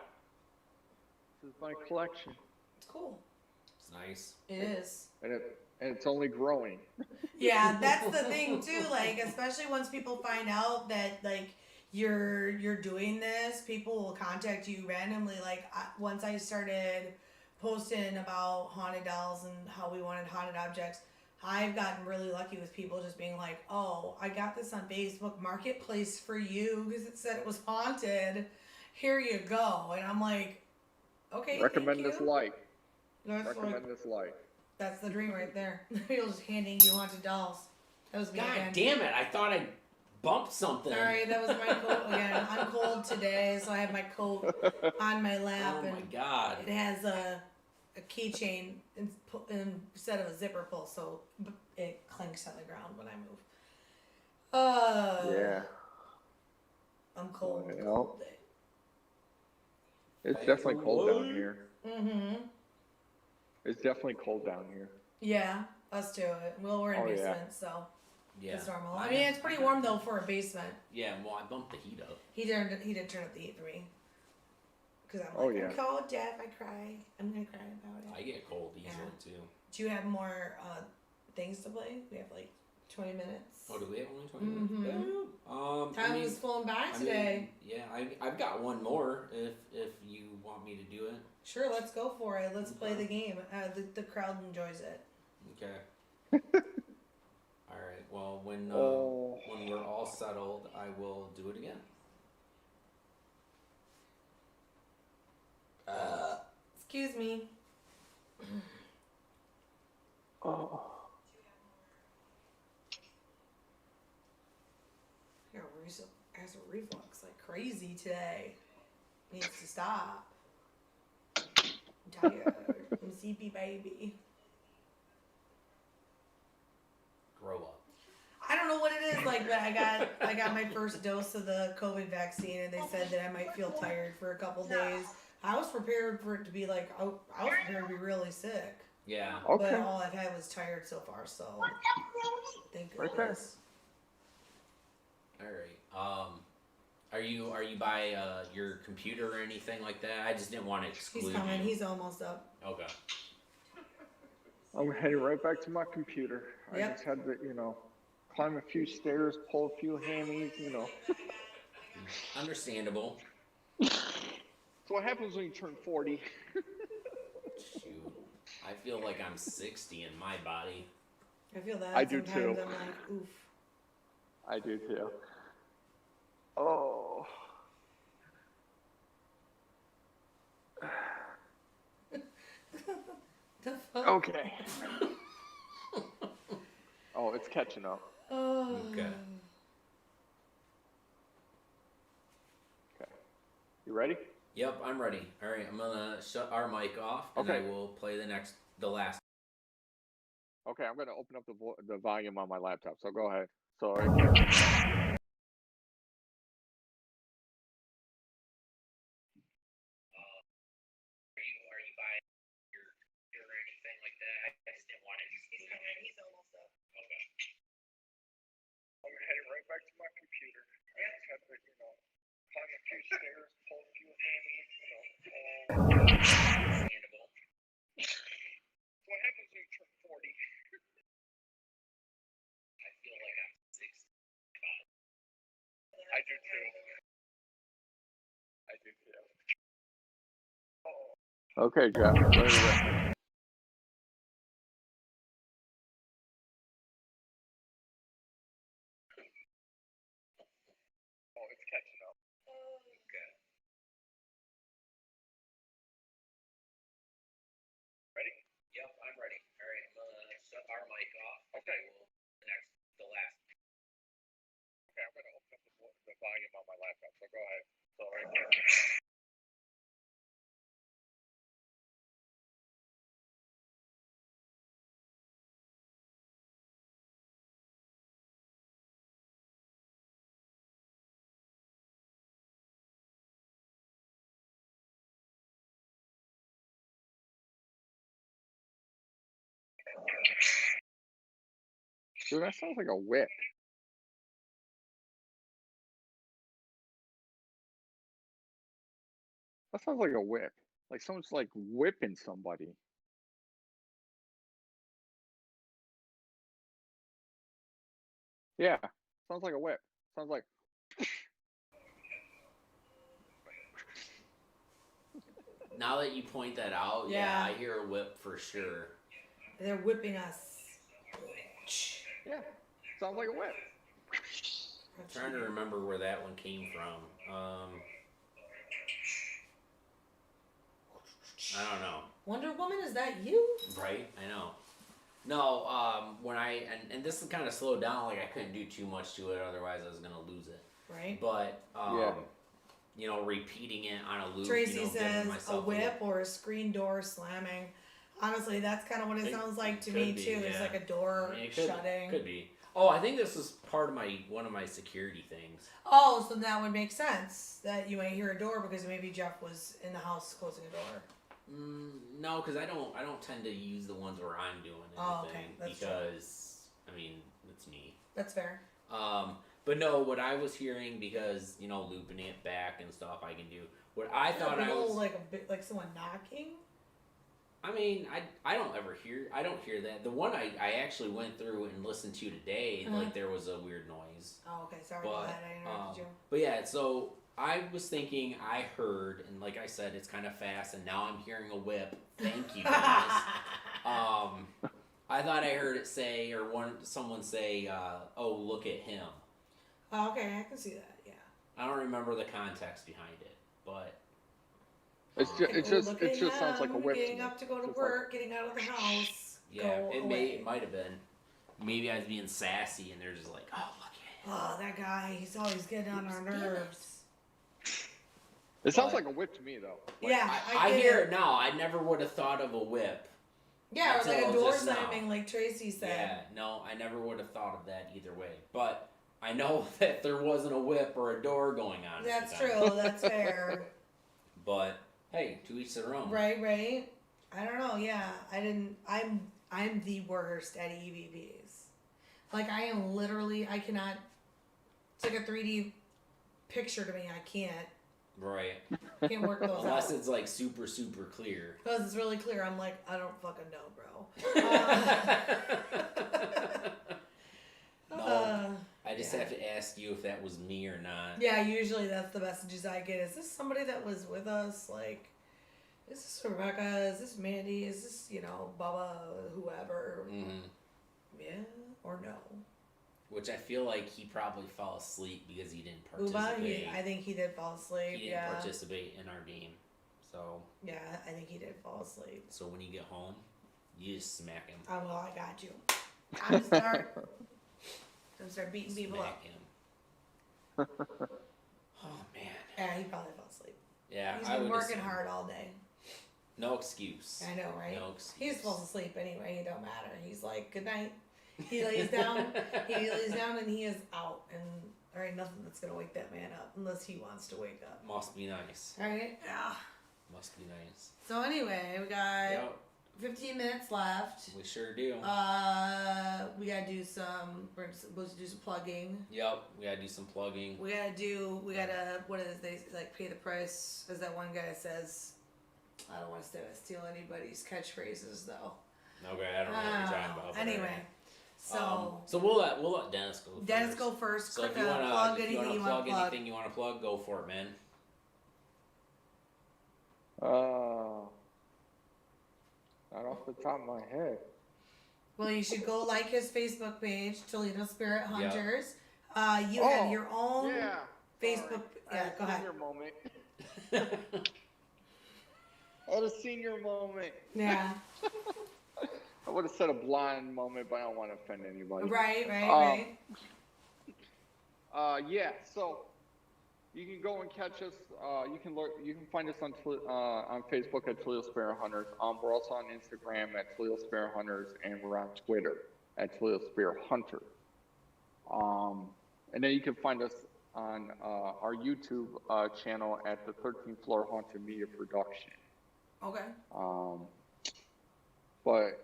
This is my collection, It's cool. It's nice. It is. and it's only growing. Yeah, that's the thing too. Like, especially once people find out that like you're doing this, people will contact you randomly. Like, once I started posting about haunted dolls and how we wanted haunted objects, I've gotten really lucky with people just being like, "Oh, I got this on Facebook Marketplace for you because it said it was haunted. Here you go." And I'm like, "Okay, Recommend thank this you." light. That's Recommend this light. That's the dream right there. People just handing you haunted dolls. That was me God again. damn it! I thought I bumped something. Sorry, that was my coat again. I'm cold today, so I have my coat on my lap, Oh my and god. it has a keychain instead of a zipper pull, so it clinks on the ground when I move. Yeah. I'm cold. Well, Cold day. It's definitely cold down here. Mm-hmm. It's definitely cold down here. Yeah, us too. Well, we're in Oh, yeah. basement, so Yeah. it's normal. I mean, it's pretty warm though for a basement. Yeah, well, I bumped the heat up. He did turn up the heat for me. Because I'm Oh, like, yeah. I'm cold, Jeff. I cry. I'm gonna cry about I it. get cold easily too. Do you have more things to play? We have like 20 minutes. Oh, do we have only 20 Mhm. minutes? Time I mean, was flown by today. yeah, I've got one more if you want me to do it. Sure, let's go for it. Let's play the game. The crowd enjoys it. Okay. All right. Well, when we're all settled, I will do it again. Excuse me. Oh. I got acid reflux like crazy today. Needs to stop. I'm tired. I'm sleepy, baby. Grow up. I don't know what it is like, but I got my first dose of the COVID vaccine, and they said that I might feel tired for a couple days. I was prepared for it to be like I was prepared to be really sick, Yeah. Okay. but all I've had was tired so far. So thank Right there. goodness. All right. Are you by your computer or anything like that? I just didn't want to exclude He's coming. you. He's almost up. Okay. I'm heading right back to my computer. I Yep. just had to, climb a few stairs, pull a few hammies. Understandable. So what happens when you turn 40? Shoot. I feel like I'm 60 in my body. I feel that. I do sometimes. too. I'm like, oof. I do too. Oh. The fuck? Okay. Oh, it's catching up. Oh. Okay. Okay. You ready? Yep, I'm ready. All right, I'm gonna shut our mic off, and Okay. I will play the last. Okay, I'm gonna open up the volume on my laptop. So go ahead. So it catches. Are you by your computer or anything like that? I just didn't want to exclude you. He's almost up. Okay. I'm heading right back to my computer. I just had to, climb a few stairs, pull a few hammies, Understandable. So what happens when you turn 40? I feel like I'm 60. I do too. I do too. Okay, Jeff. Where are you? Oh, it's catching up. Okay. Ready? Yep, I'm ready. All right, I'm gonna shut our mic off. Okay. The last. Okay, I'm gonna open up the volume on my laptop. So go ahead. So right here. Dude, that sounds like a whip. That sounds like a whip. Like someone's like whipping somebody. Yeah, sounds like a whip. Sounds like. Now that you point that out, Yeah. I hear a whip for sure. They're whipping us. Yeah, sounds like a whip. I'm trying to remember where that one came from. I don't know. Wonder Woman, is that you? Right? I know. No, when and this is kind of slowed down, like I couldn't do too much to it, otherwise I was going to lose it. Right. But, Yeah. you know, repeating it on a loop, Tracy you know, says giving a myself whip or a screen door slamming. Honestly, that's kind of what it sounds like to me, could be, too. It's yeah. like a door I mean, it shutting. Could be. Oh, I think this is part of one of my security things. Oh, so that would make sense that you might hear a door because maybe Jeff was in the house closing a door. No, because I don't tend to use the ones where I'm doing anything. Oh, okay. That's because true. I mean, it's me. That's fair. But no, what I was hearing, because you know, looping it back and stuff, I can do. What I thought I was like a bit like someone knocking. I mean, I don't hear that. The one I actually went through and listened to today, like there was a weird noise. Oh, okay. Sorry about that. I interrupted you. But yeah, so I was thinking I heard, and like I said, it's kind of fast, and now I'm hearing a whip. Thank you, guys. I thought I heard it say, or someone say, "Oh, look at him." Oh, okay, I can see that. Yeah. I don't remember the context behind it, but It just sounds like a whip. Getting up to go to work, getting out of the house. yeah, it might have been. Maybe I was being sassy, and they're just like, "Oh, look at him." Oh, that guy, he's always getting on our nerves. It sounds like a whip to me, though. Like, yeah, I hear it now. I never would have thought of a whip. Yeah, or like a until door just now. slamming, like Tracy said. Yeah, no, I never would have thought of that either way. But I know that there wasn't a whip or a door going on. That's at the time. true. That's fair. But hey, to each their own. Right. I don't know. Yeah, I'm the worst at EVPs. Like I am literally. I cannot. It's like a 3D picture to me. I can't. Right. Can't work those Unless out. it's like super, super clear. Because it's really clear. I'm like, I don't fucking know, bro. No, I just have to ask you if that was me or not. Yeah, usually that's the messages I get. Is this somebody that was with us? Like, is this Rebecca? Is this Mandy? Is this, Bubba, whoever? Mm-hmm. Yeah or no? Which I feel like he probably fell asleep because he didn't Uba, participate. I think he did fall asleep. He didn't participate in our game. So. Yeah, I think he did fall asleep. So when you get home, you just smack him. Oh, well, I got you. I'm start beating people up. Him. Oh, man. Yeah, he probably fell asleep. Yeah, He's I been would working assume. hard all day. No excuse. I know, right? No excuse. He's supposed to sleep anyway. It don't matter. He's like, good night. He lays down. And he is out. And there ain't nothing that's gonna wake that man up unless he wants to wake up. Must be nice. Right? Yeah. Must be nice. So anyway, we got Yep, 15 minutes left. we sure do. We gotta do some. We're supposed to do some plugging. Yep, we gotta do some plugging. We gotta. What is they like? Pay the price. As that one guy says. I don't want to steal anybody's catchphrases though. Okay, I don't know what you're talking about. but Anyway, alright. so we'll let Dennis go. Dennis first. go first. So if you plug wanna anything you want plug to plug. anything you want to plug, go for it, man. Not off the top of my head. Well, you should go like his Facebook page, Toledo Spirit Yep. Hunters. You have your own Yeah. Facebook. Yeah, go ahead. Senior moment. I had a senior moment. Yeah. I would have said a blonde moment, but I don't want to offend anybody. Right. Yeah. So you can go and catch us. You can find us on Facebook at Toledo Spirit Hunters. We're also on Instagram at Toledo Spirit Hunters, and we're on Twitter at Toledo Spirit Hunter. And then you can find us on our YouTube channel at the 13th Floor Haunted Media Production. Okay. But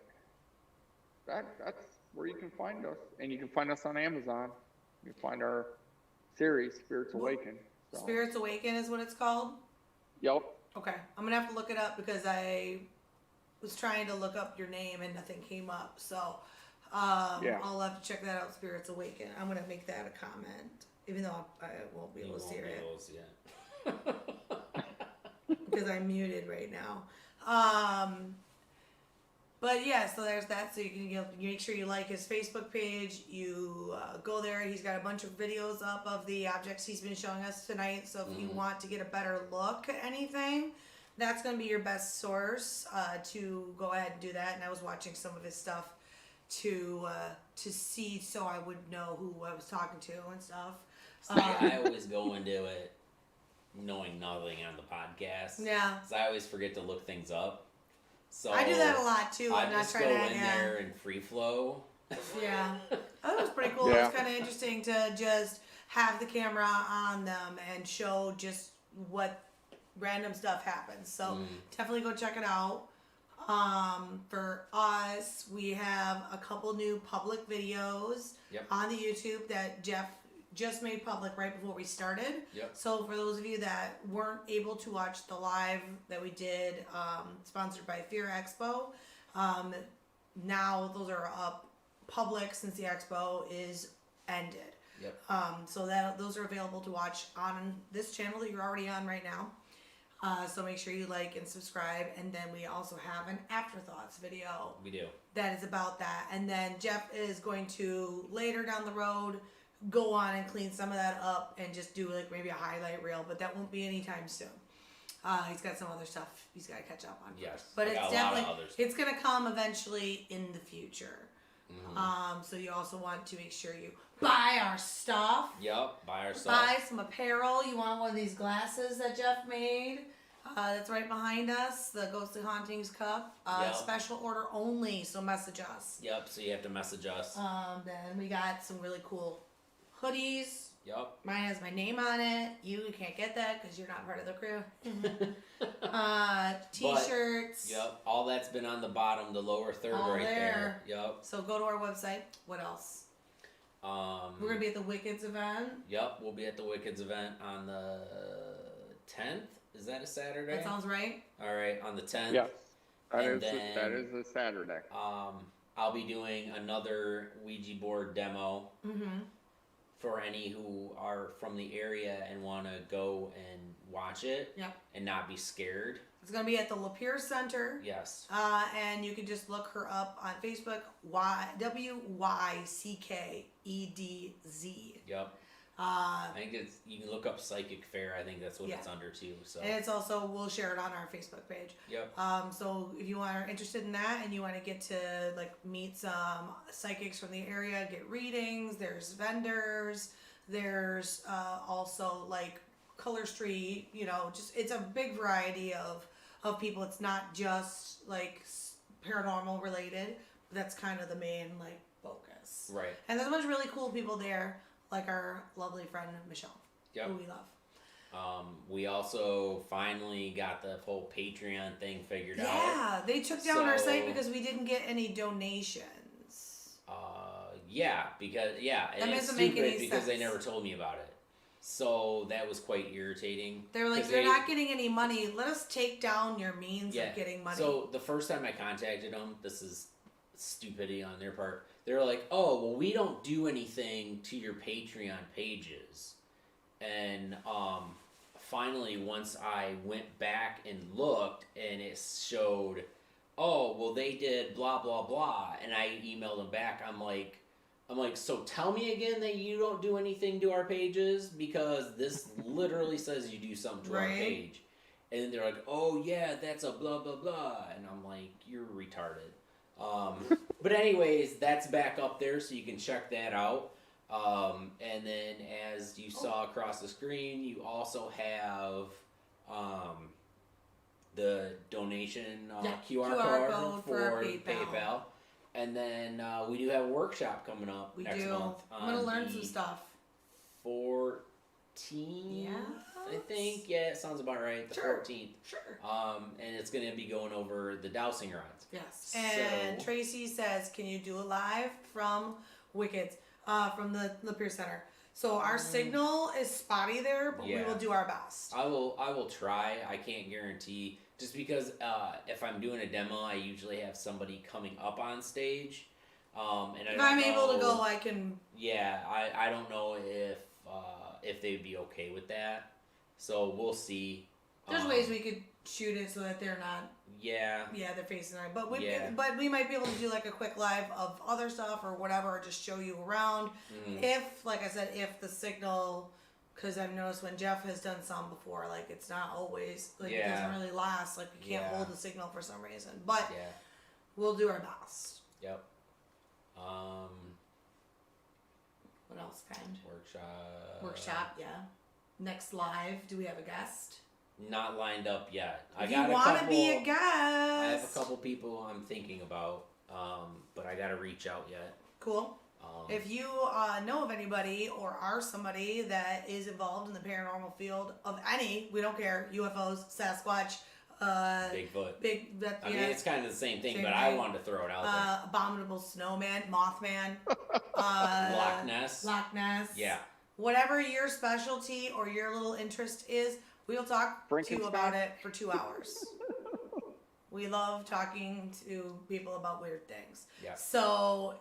that's where you can find us. And you can find us on Amazon. You can find our series, Spirits Awaken. So. Spirits Awaken is what it's called? Yep. Okay. I'm going to have to look it up because I was trying to look up your name and nothing came up. So I'll have to check that out, Spirits Awaken. I'm going to make that a comment, even though I won't be able to see it. Because I'm muted right now. But yeah, so there's that. So you can make sure you like his Facebook page. You go there. He's got a bunch of videos up of the objects he's been showing us tonight. So if you want to get a better look at anything, that's going to be your best source to go ahead and do that. And I was watching some of his stuff to see, so I would know who I was talking to and stuff. See, I always go into it knowing nothing on the podcast. Yeah. Because I always forget to look things up. So I do that a lot too. I I'm not just trying go to in there and free flow. Yeah. That was pretty cool. Yeah. It's kind of interesting to just have the camera on them and show just what random stuff happens. So definitely go check it out. For us, we have a couple new public videos on the YouTube that Jeff just made public right before we started. Yep. So for those of you that weren't able to watch the live that we did, sponsored by Fear Expo, now those are up public since the expo is ended. Yep. So those are available to watch on this channel that you're already on right now. So make sure you like and subscribe. And then we also have an afterthoughts video. We do. That is about that. And then Jeff is going to later down the road go on and clean some of that up and just do like maybe a highlight reel, but that won't be anytime soon. He's got some other stuff he's got to catch up on. Yes. But I it's got a lot of definitely, other stuff. it's going to come eventually in the future. Mm-hmm. So you also want to make sure you buy our stuff. Yep. Buy our stuff. Buy some apparel. You want one of these glasses that Jeff made? That's right behind us. The Ghostly Hauntings cup. Yep. Special order only. So message us. Yep. So you have to message us. Then we got some really cool hoodies. Yep. Mine has my name on it. You can't get that because you're not part of the crew. T-shirts. But, yep. All that's been on the bottom, the lower third All right there. there. Yep. So go to our website. What else? We're gonna be at the Wickeds event. Yep. We'll be at the Wickeds event on the 10th. Is that a Saturday? That sounds right. All right, on the 10th. Yes. That And is a Saturday. I'll be doing another Ouija board demo for any who are from the area and want to go and watch it. Yep. And not be scared. It's gonna be at the Lapeer Center. Yes. And you can just look her up on Facebook. WYCKEDZ. Yep. I think you can look up Psychic Fair. I think that's what it's under too. So. And it's also, we'll share it on our Facebook page. Yep. So if you are interested in that and you want to get to like meet some psychics from the area, get readings, there's vendors, there's also like Color Street, you know, just it's a big variety of people. It's not just like paranormal related. That's kind of the main like focus. Right. And there's a bunch of really cool people there, like our lovely friend Michelle, who we love. We also finally got the whole Patreon thing figured out. Yeah, they took down our site because we didn't get any donations. Yeah, because That and it's doesn't make stupid any because they sense. never told me about it. So that was quite irritating. They were like, 'Cause "You're not getting any money. Let us take down your means of getting money." So the first time I contacted them, this is stupidity on their part. They were like, "Oh, well, we don't do anything to your Patreon pages." And finally, once I went back and looked, and it showed, "Oh, well, they did blah blah blah," and I emailed them back. I'm like, so tell me again that you don't do anything to our pages because this literally says you do something to our page. And then they're like, "Oh yeah, that's a blah blah blah," and I'm like, "You're retarded." But anyways, that's back up there, so you can check that out. And then as you saw across the screen, you also have the donation QR code for PayPal. And then we do have a workshop coming up next month. I'm gonna learn some stuff. 14th, Yeah. I think. Yeah, it sounds about right. The Sure. 14th. Sure. And it's going to be going over the dowsing rods. Yes. And So- Tracy says, can you do a live from Wickets, from the Lapeer Center? So our signal is spotty there, but we Yeah. will do our best. I will try. I can't guarantee, just because if I'm doing a demo, I usually have somebody coming up on stage. And I If don't I'm know, able to go, I can. Yeah, I don't know if they'd be okay with that. So we'll see. There's ways we could shoot it so that they're not. Yeah. Yeah, they're facing right. But Yeah. but we might be able to do like a quick live of other stuff or whatever, or just show you around. Mhm. If, like I said, if the signal, because I've noticed when Jeff has done some before, like it's not always like it Yeah. doesn't really last. Like we can't Yeah. hold the signal for some reason, but Yeah. we'll do our best. Yep. What else, friend? Workshop. Yeah. Next live, do we have a guest? Not lined up yet. If you want to be a guest, I have a couple people I'm thinking about, but I gotta reach out yet. Cool. If you know of anybody or are somebody that is involved in the paranormal field of any, we don't care, UFOs, Sasquatch, Bigfoot. I mean, it's kind of the same thing, Same but I thing. wanted to throw it out there. Abominable Snowman, Mothman, Loch Ness. Loch Ness. Yeah. Whatever your specialty or your little interest is, we'll talk to you Frankenstein. about it for 2 hours. We love talking to people about weird things. Yeah. So,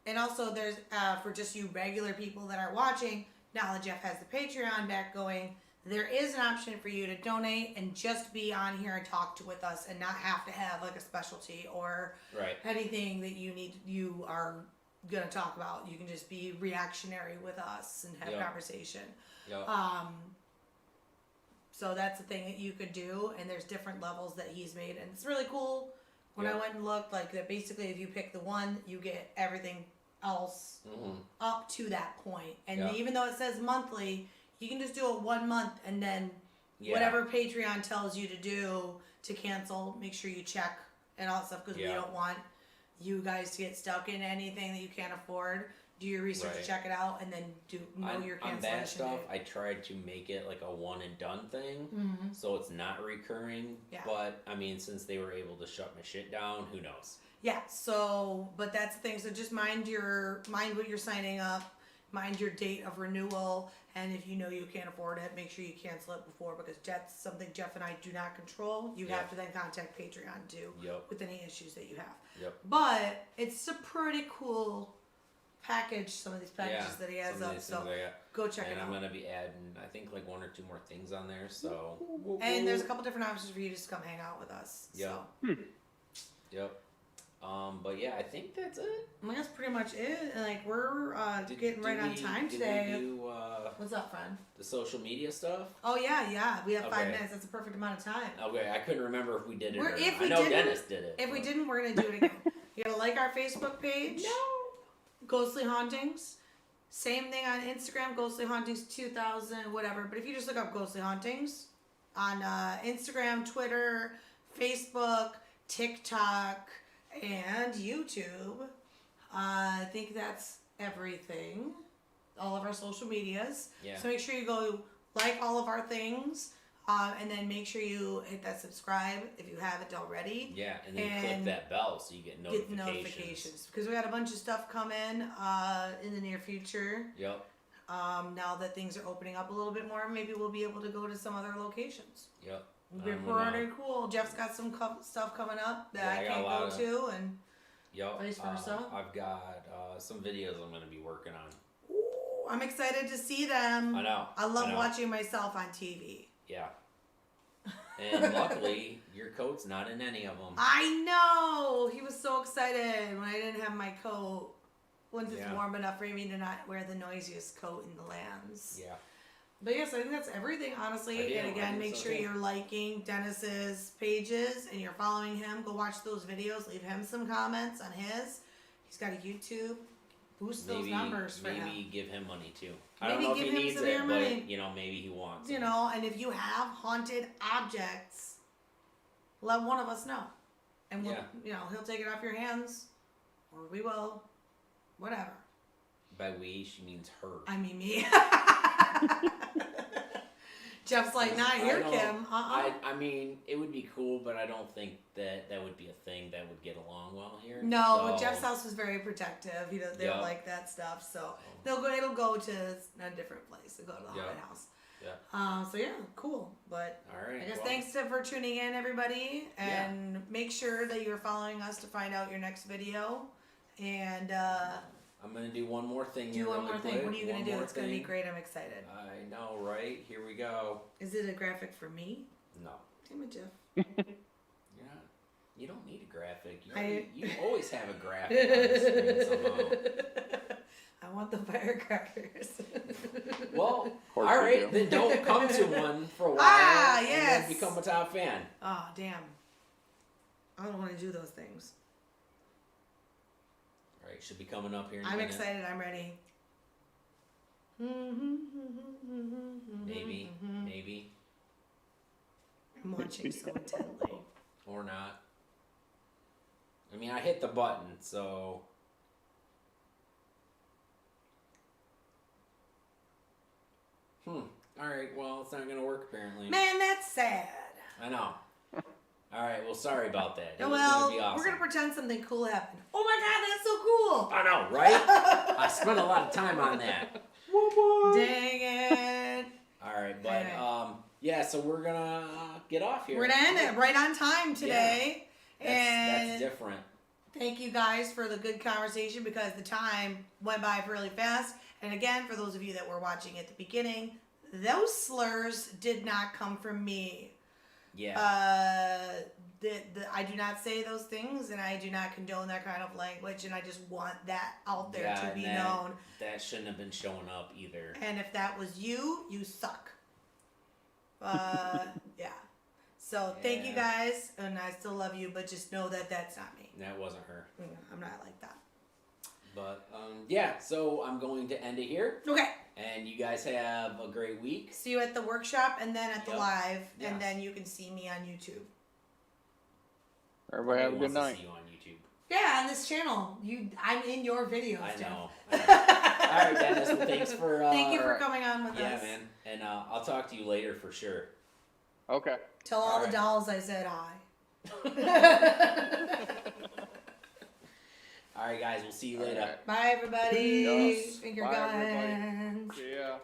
and also there's, for just you regular people that are watching, now that Jeff has the Patreon back going, there is an option for you to donate and just be on here and talk with us and not have to have like a specialty or Right. anything that you are gonna talk about. You can just be reactionary with us and have Yeah. conversation. Yep. So that's the thing that you could do, and there's different levels that he's made, and it's really cool. When I Yeah. went and looked, like that, basically, if you pick the one, you get everything else Mhm. up to that point. And Yeah. even though it says monthly, you can just do it 1 month, and then Yeah. whatever Patreon tells you to do to cancel, make sure you check and all that stuff, because we Yeah. don't want you guys to get stuck in anything that you can't afford. Do your research, Right. check it out, and then know your On cancellation that stuff, date. I tried to make it like a one and done thing, Mhm. so it's not recurring. Yeah. But I mean, since they were able to shut my shit down, who knows? Yeah, so, but that's the thing. So just mind what you're signing up, mind your date of renewal, and if you know you can't afford it, make sure you cancel it before, because that's something Jeff and I do not control. You Yep. have to then contact Patreon too Yep. with any issues that you have. Yep. But it's a pretty cool package, some of these packages Yeah. that he has some of up, these so things I got. go check And it I'm out. gonna be adding, I think, like 1 or 2 more things on there. So. And there's a couple different options for you to just come hang out with us. Yeah. So. Yep. But yeah, I think that's it. I mean, that's pretty much it. And like we're getting right on time did today. we do What's up, friend? the social media stuff? Oh yeah. We have 5 Okay. minutes. That's a perfect amount of time. Okay, I couldn't remember if we did it or If not. we I know didn't- Dennis did it. If we but- didn't, we're gonna do it again. You gotta like our Facebook page. Ghostly Hauntings. Same thing on Instagram, Ghostly Hauntings 2000, whatever. But if you just look up Ghostly Hauntings on Instagram, Twitter, Facebook, TikTok, and YouTube, I think that's everything. All of our social medias. Yeah. So make sure you go like all of our things, and then make sure you hit that subscribe if you haven't already. Yeah, and then click And that bell so you get Get notifications. notifications, because we got a bunch of stuff coming in the near future. Yep. Now that things are opening up a little bit more, maybe we'll be able to go to some other locations. Yep. It'll be I'm gonna- pretty cool. Jeff's got some stuff coming up that Yeah, I I got can't a lot go of- to, and Yep. Vice versa. I've got some videos I'm gonna be working on. ooh, I'm excited to see them. I know. I love know. watching myself on TV. Yeah. And luckily, your coat's not in any of them. I know. He was so excited when I didn't have my coat. Once it's Yeah. warm enough for me to not wear the noisiest coat in the lands. Yeah. But yes, I think that's everything, honestly. I do, And I again, think make so sure too. you're liking Dennis's pages and you're following him. Go watch those videos. Leave him some comments on his. He's got a YouTube. Boost those numbers for maybe him. give him money too. I don't Maybe know if give he him needs some it, of your but money. you know, maybe he wants You it. know, and if you have haunted objects, let one of us know. And we'll, Yeah. you know, he'll take it off your hands, or we will, whatever. By we, she means her. I mean me. Jeff's like, not here, I don't- Kim. I mean, it would be cool, but I don't think that would be a thing that would get along well here. No, so, Jeff's house was very protective. They Yeah. don't like that stuff, so it'll go to a different place. It'll go to the haunted house. Yeah. So yeah, cool. But All right. I guess well, thanks for tuning in, everybody, and make sure that you're following us to find out your next video. And I'm gonna do one more thing. do here one really more thing. quick. What are you gonna One do? more It's gonna be thing. great. I'm excited. I know, right? Here we go. Is it a graphic for me? No, Damn it, Jeff. you're not. You don't need a graphic. You always have a graphic on the screen somehow. I want the firecrackers. Well, course all you right, do. then don't come to one for a while. Yes. And then become a top fan. Oh, damn. I don't want to do those things. All right, should be coming up here. In a I'm minute. excited. I'm ready. Maybe, I'm watching so intently. or not. I mean, I hit the button, so. All right. Well, it's not gonna work apparently. Man, that's sad. I know. All right. Well, sorry about that. It was Well, gonna be awesome. we're gonna pretend something cool happened. Oh my god, that's so cool! I know, right? I spent a lot of time on that. Dang it! All right, but Alright. yeah. So we're gonna get off here. We're gonna end it right on time today. That's And different. thank you guys for the good conversation because the time went by really fast. And again, for those of you that were watching at the beginning, those slurs did not come from me. Yeah. I do not say those things, and I do not condone that kind of language, and I just want that out there Yeah, to and be that- known. That shouldn't have been showing up either. And if that was you, you suck. Yeah. So thank you Yeah. guys, and I still love you, but just know that that's not me. That wasn't her. I'm not like that. But yeah. So I'm going to end it here, Okay. and you guys have a great week. See you at the workshop, and then at the Yep. live, Yeah. and then you can see me on YouTube. Everybody have a Nobody good wants night. to see you on YouTube. Yeah, on this channel, I'm in your videos. I Jeff. know. All right, Dennis. Well, thanks for. Thank you for coming on with Yeah, us. man. And I'll talk to you later for sure. Okay. Tell all All the right. dolls I said hi. All right, guys. We'll see you later. Alright. Bye, everybody. Yes. Finger Bye, everybody. guns. Yeah.